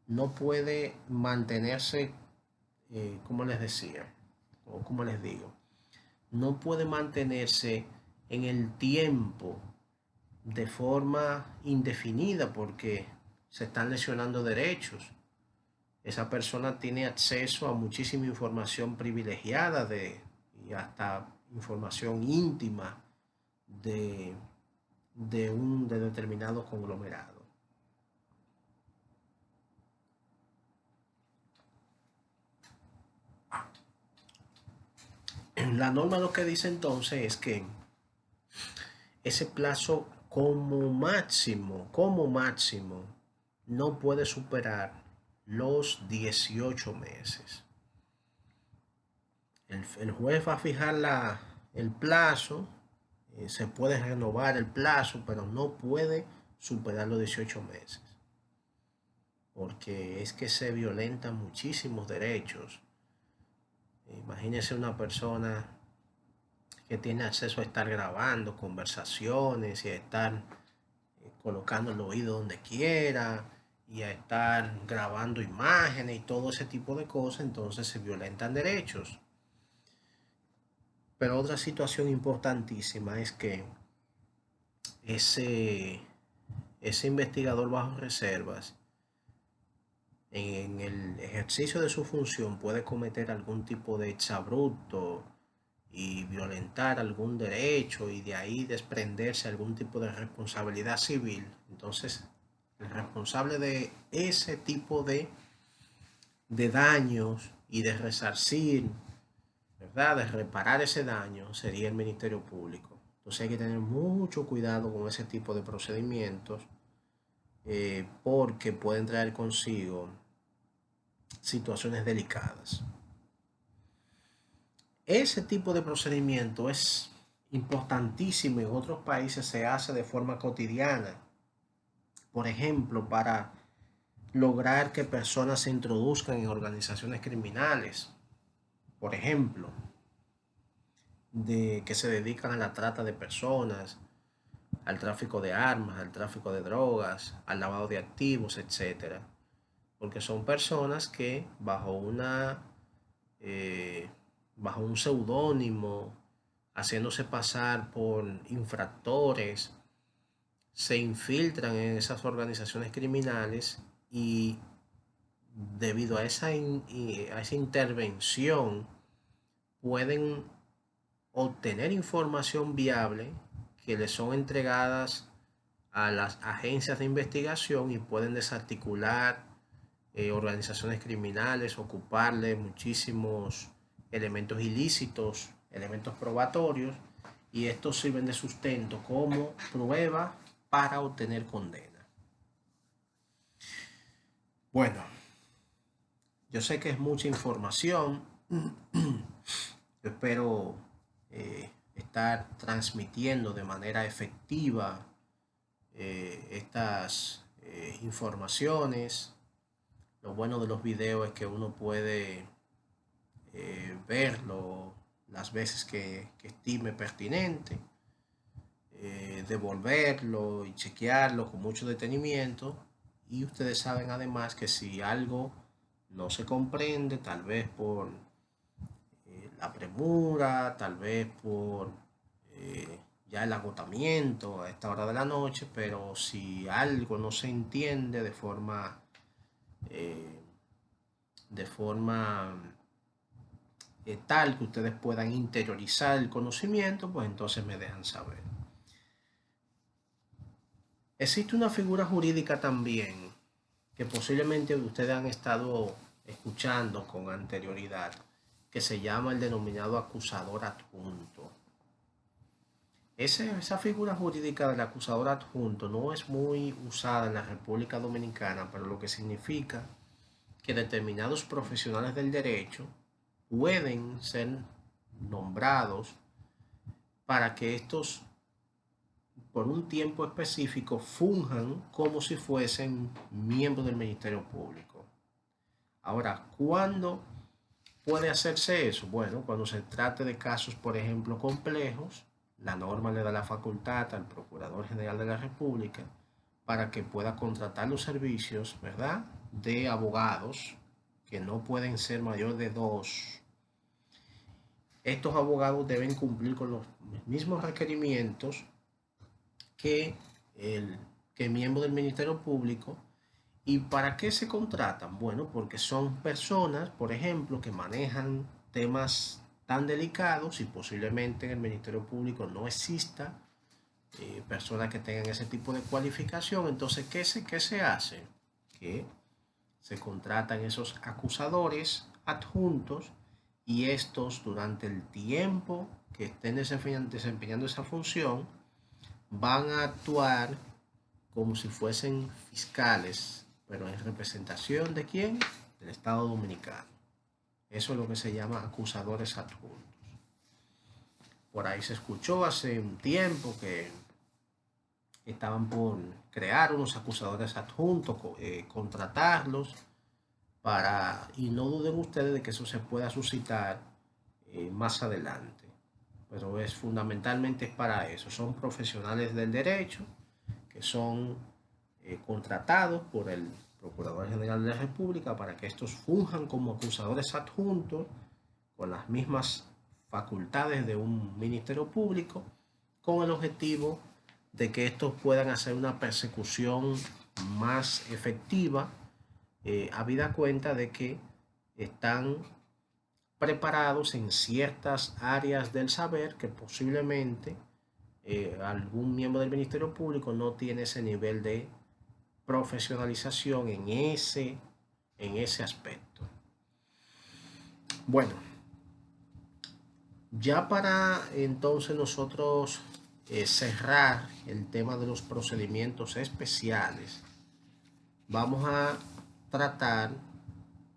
S1: no puede mantenerse, como les decía, o como les digo, no puede mantenerse en el tiempo de forma indefinida porque se están lesionando derechos. Esa persona tiene acceso a muchísima información privilegiada y hasta información íntima de determinado conglomerado. La norma lo que dice entonces es que ese plazo como máximo, no puede superar los 18 meses. El juez va a fijar el plazo, se puede renovar el plazo, pero no puede superar los 18 meses, porque es que se violentan muchísimos derechos. Imagínese una persona que tiene acceso a estar grabando conversaciones y a estar colocando el oído donde quiera y a estar grabando imágenes y todo ese tipo de cosas, entonces se violentan derechos. Pero otra situación importantísima es que ese, ese investigador bajo reservas en el ejercicio de su función puede cometer algún tipo de exabrupto y violentar algún derecho y de ahí desprenderse algún tipo de responsabilidad civil. Entonces, el responsable de ese tipo de daños y de resarcir, ¿verdad? De reparar ese daño sería el Ministerio Público. Entonces hay que tener mucho cuidado con ese tipo de procedimientos porque pueden traer consigo situaciones delicadas. Ese tipo de procedimiento es importantísimo. En otros países se hace de forma cotidiana. Por ejemplo, para lograr que personas se introduzcan en organizaciones criminales. Por ejemplo, de que se dedican a la trata de personas, al tráfico de armas, al tráfico de drogas, al lavado de activos, etcétera. Porque son personas que eh, bajo un seudónimo, haciéndose pasar por infractores, se infiltran en esas organizaciones criminales y debido a esa intervención pueden obtener información viable que le son entregadas a las agencias de investigación y pueden desarticular organizaciones criminales, ocuparle muchísimos elementos ilícitos, elementos probatorios, y estos sirven de sustento como prueba para obtener condena. Bueno, yo sé que es mucha información. Yo espero estar transmitiendo de manera efectiva estas informaciones. Lo bueno de los videos es que uno puede verlo las veces que estime pertinente, devolverlo y chequearlo con mucho detenimiento. Y ustedes saben además que si algo no se comprende, tal vez por la premura, tal vez por ya el agotamiento a esta hora de la noche, pero si algo no se entiende eh, de forma tal que ustedes puedan interiorizar el conocimiento, pues entonces me dejan saber. Existe una figura jurídica también que posiblemente ustedes han estado escuchando con anterioridad, que se llama el denominado acusador adjunto. Esa figura jurídica del acusador adjunto no es muy usada en la República Dominicana, pero lo que significa que determinados profesionales del derecho pueden ser nombrados para que estos por un tiempo específico funjan como si fuesen miembros del Ministerio Público. Ahora, ¿cuándo puede hacerse eso? Bueno, cuando se trate de casos, por ejemplo, complejos, la norma le da la facultad al Procurador General de la República para que pueda contratar los servicios, ¿verdad?, de abogados que no pueden ser mayor de 2. Estos abogados deben cumplir con los mismos requerimientos que el que miembro del Ministerio Público. ¿Y para qué se contratan? Bueno, porque son personas, por ejemplo, que manejan temas tan delicados y posiblemente en el Ministerio Público no exista personas que tengan ese tipo de cualificación. Entonces, qué se hace? Que se contratan esos acusadores adjuntos y estos durante el tiempo que estén desempeñando esa función van a actuar como si fuesen fiscales, pero en representación de quién? Del Estado Dominicano. Eso es lo que se llama acusadores adjuntos. Por ahí se escuchó hace un tiempo que estaban por crear unos acusadores adjuntos, contratarlos y no duden ustedes de que eso se pueda suscitar más adelante. Pero fundamentalmente es para eso. Son profesionales del derecho que son contratados por el Procurador General de la República para que estos funjan como acusadores adjuntos con las mismas facultades de un ministerio público, con el objetivo de que estos puedan hacer una persecución más efectiva, habida cuenta de que están preparados en ciertas áreas del saber que posiblemente algún miembro del Ministerio Público no tiene ese nivel de profesionalización en ese aspecto. Bueno, ya para entonces nosotros cerrar el tema de los procedimientos especiales, vamos a tratar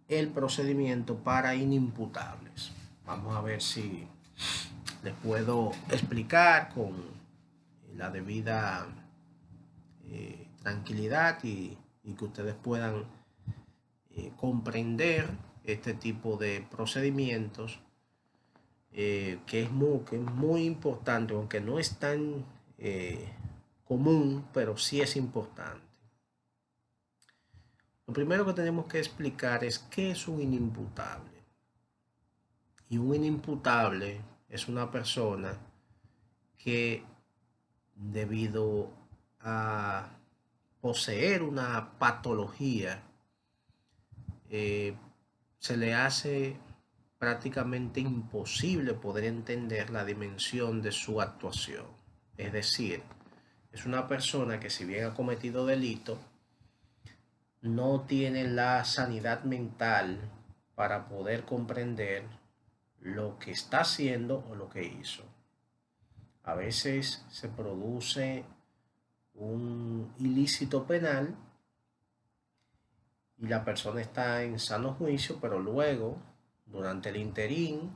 S1: el procedimiento para inimputables. Vamos a ver si les puedo explicar con la debida tranquilidad y que ustedes puedan comprender este tipo de procedimientos que es muy importante, aunque no es tan común, pero sí es importante. Lo primero que tenemos que explicar es qué es un inimputable. Y un inimputable es una persona que, debido a poseer una patología, se le hace prácticamente imposible poder entender la dimensión de su actuación. Es decir, es una persona que, si bien ha cometido delito, no tiene la sanidad mental para poder comprender lo que está haciendo o lo que hizo. A veces se produce un ilícito penal y la persona está en sano juicio, pero luego, durante el interín,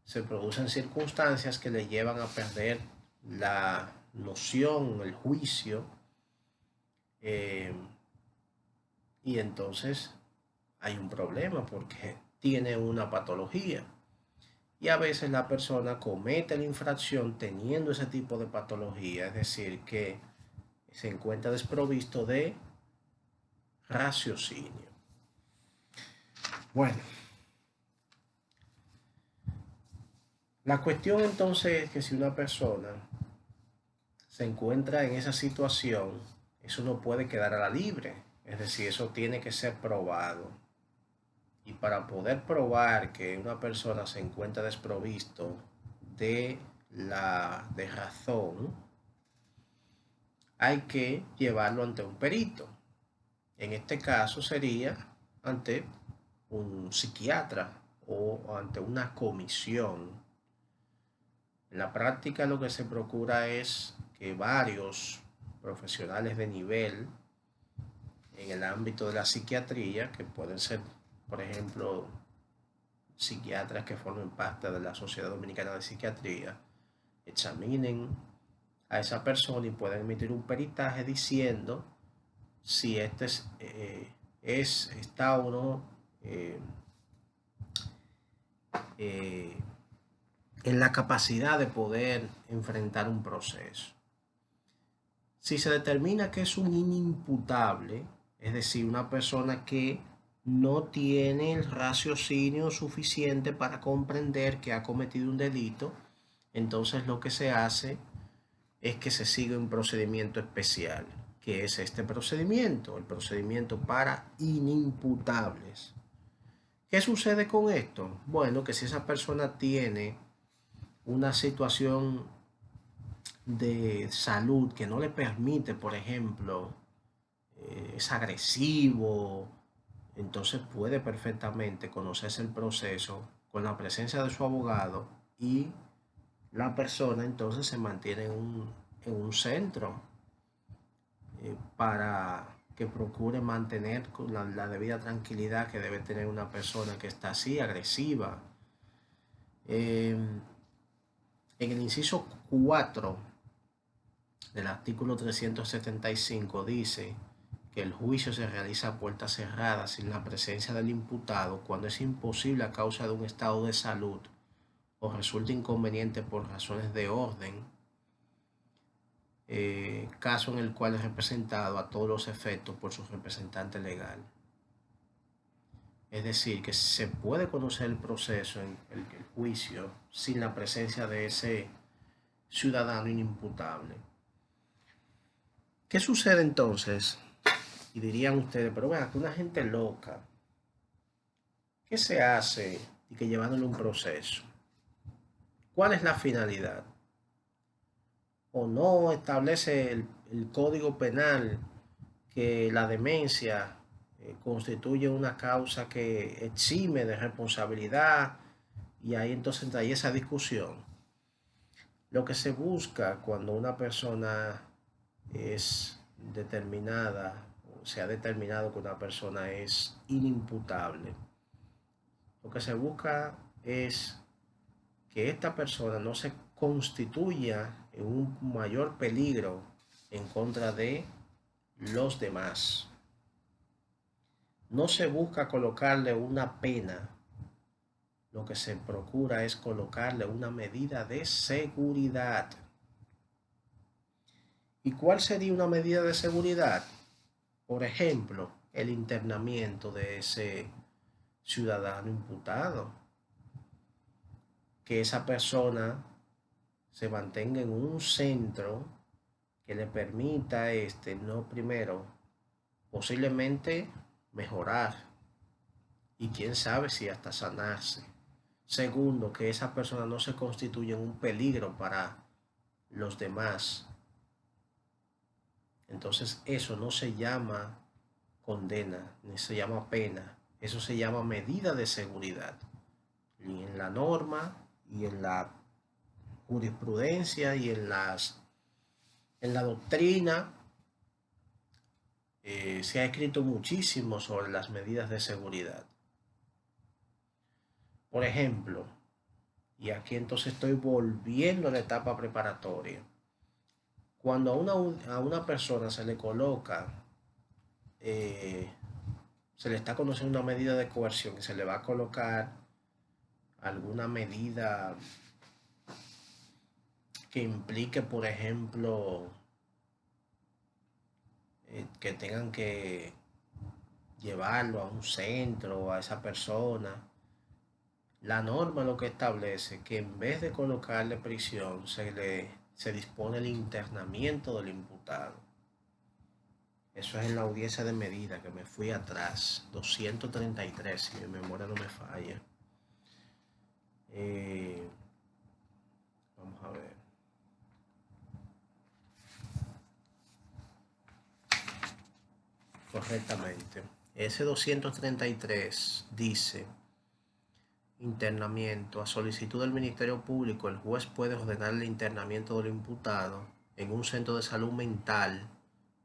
S1: se producen circunstancias que le llevan a perder la noción, el juicio, y entonces hay un problema porque tiene una patología. Y a veces la persona comete la infracción teniendo ese tipo de patología, es decir, que se encuentra desprovisto de raciocinio. Bueno, la cuestión entonces es que si una persona se encuentra en esa situación, eso no puede quedar a la libre, es decir, eso tiene que ser probado. Y para poder probar que una persona se encuentra desprovisto de razón, hay que llevarlo ante un perito. En este caso sería ante un psiquiatra o ante una comisión. En la práctica lo que se procura es que varios profesionales de nivel en el ámbito de la psiquiatría, que pueden ser, por ejemplo, psiquiatras que formen parte de la Sociedad Dominicana de Psiquiatría, examinen a esa persona y pueden emitir un peritaje diciendo si está o no en la capacidad de poder enfrentar un proceso. Si se determina que es un inimputable, es decir, una persona que no tiene el raciocinio suficiente para comprender que ha cometido un delito, entonces lo que se hace es que se sigue un procedimiento especial, que es este procedimiento, el procedimiento para inimputables. ¿Qué sucede con esto? Bueno, que si esa persona tiene una situación de salud que no le permite, por ejemplo, es agresivo, entonces puede perfectamente conocerse el proceso con la presencia de su abogado y la persona entonces se mantiene en un centro para que procure mantener con la debida tranquilidad que debe tener una persona que está así, agresiva. En el inciso 4 del artículo 375 dice que el juicio se realiza a puertas cerradas sin la presencia del imputado cuando es imposible a causa de un estado de salud o resulta inconveniente por razones de orden, caso en el cual es representado a todos los efectos por su representante legal. Es decir, que se puede conocer el proceso, el juicio, sin la presencia de ese ciudadano inimputable. ¿Qué sucede entonces? Y dirían ustedes, pero vean, que una gente loca, ¿qué se hace y que llevándole un proceso? ¿Cuál es la finalidad? ¿O no establece el Código Penal que la demencia constituye una causa que exime de responsabilidad? Y ahí entonces entra ahí esa discusión. Lo que se busca cuando una persona es determinada, o se ha determinado que una persona es inimputable, lo que se busca es que esta persona no se constituya en un mayor peligro en contra de los demás. No se busca colocarle una pena, lo que se procura es colocarle una medida de seguridad. ¿Y cuál sería una medida de seguridad? Por ejemplo, el internamiento de ese ciudadano imputado. Que esa persona se mantenga en un centro que le permita no primero, posiblemente mejorar y quién sabe si hasta sanarse. Segundo, que esa persona no se constituya en un peligro para los demás. Entonces eso no se llama condena, ni se llama pena, eso se llama medida de seguridad. Y en la norma y en la jurisprudencia y en la doctrina se ha escrito muchísimo sobre las medidas de seguridad. Por ejemplo, y aquí entonces estoy volviendo a la etapa preparatoria, cuando a una persona se le coloca, se le está conociendo una medida de coerción y se le va a colocar alguna medida que implique, por ejemplo, que tengan que llevarlo a un centro, a esa persona. La norma lo que establece que en vez de colocarle prisión, se dispone el internamiento del imputado. Eso es en la audiencia de medida, que me fui atrás, 233, si mi memoria no me falla. Vamos a ver. Correctamente. Ese 233 dice: internamiento. A solicitud del Ministerio Público, el juez puede ordenar el internamiento del imputado en un centro de salud mental,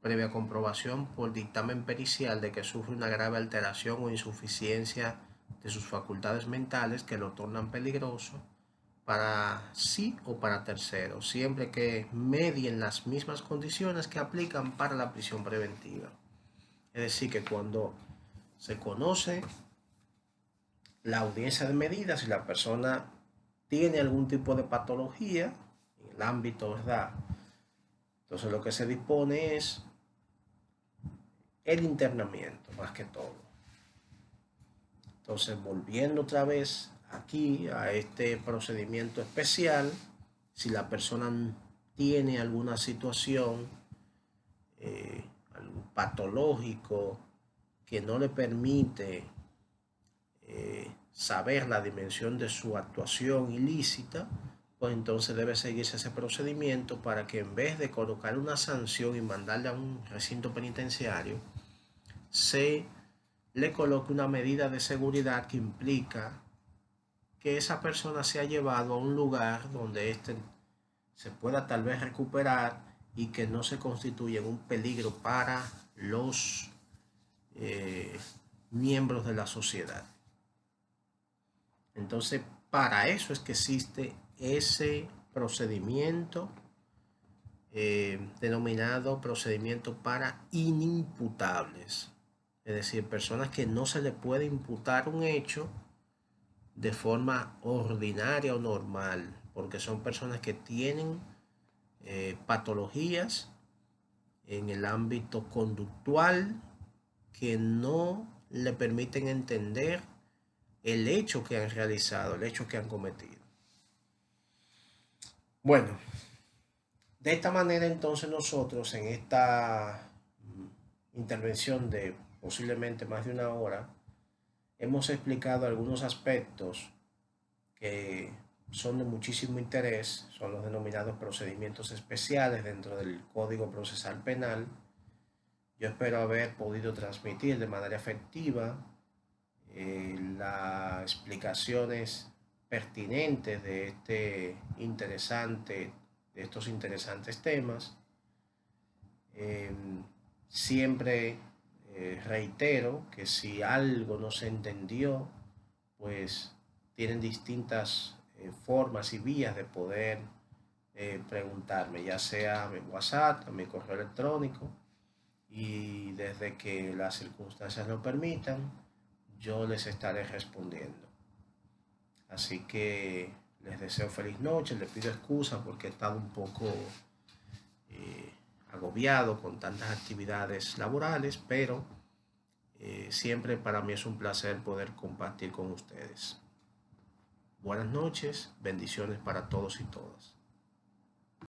S1: previa comprobación por dictamen pericial de que sufre una grave alteración o insuficiencia de sus facultades mentales que lo tornan peligroso para sí o para terceros, siempre que medien las mismas condiciones que aplican para la prisión preventiva. Es decir, que cuando se conoce la audiencia de medida, si la persona tiene algún tipo de patología en el ámbito, ¿verdad? Entonces lo que se dispone es el internamiento, más que todo. Entonces, volviendo otra vez aquí a este procedimiento especial, si la persona tiene alguna situación, algún patológico que no le permite saber la dimensión de su actuación ilícita, pues entonces debe seguirse ese procedimiento para que en vez de colocar una sanción y mandarle a un recinto penitenciario, se le coloque una medida de seguridad que implica que esa persona sea llevado a un lugar donde éste se pueda tal vez recuperar y que no se constituya en un peligro para los miembros de la sociedad. Entonces, para eso es que existe ese procedimiento denominado procedimiento para inimputables. Es decir, personas que no se le puede imputar un hecho de forma ordinaria o normal, porque son personas que tienen patologías en el ámbito conductual que no le permiten entender el hecho que han realizado, el hecho que han cometido. Bueno, de esta manera entonces nosotros en esta intervención de posiblemente más de una hora hemos explicado algunos aspectos que son de muchísimo interés, son los denominados procedimientos especiales dentro del Código Procesal Penal. Yo espero haber podido transmitir de manera efectiva las explicaciones pertinentes de estos interesantes temas. Siempre reitero que si algo no se entendió, pues tienen distintas formas y vías de poder preguntarme, ya sea a mi WhatsApp, a mi correo electrónico, y desde que las circunstancias lo permitan, yo les estaré respondiendo. Así que les deseo feliz noche, les pido excusa porque he estado un poco agobiado con tantas actividades laborales, pero siempre para mí es un placer poder compartir con ustedes. Buenas noches, bendiciones para todos y todas.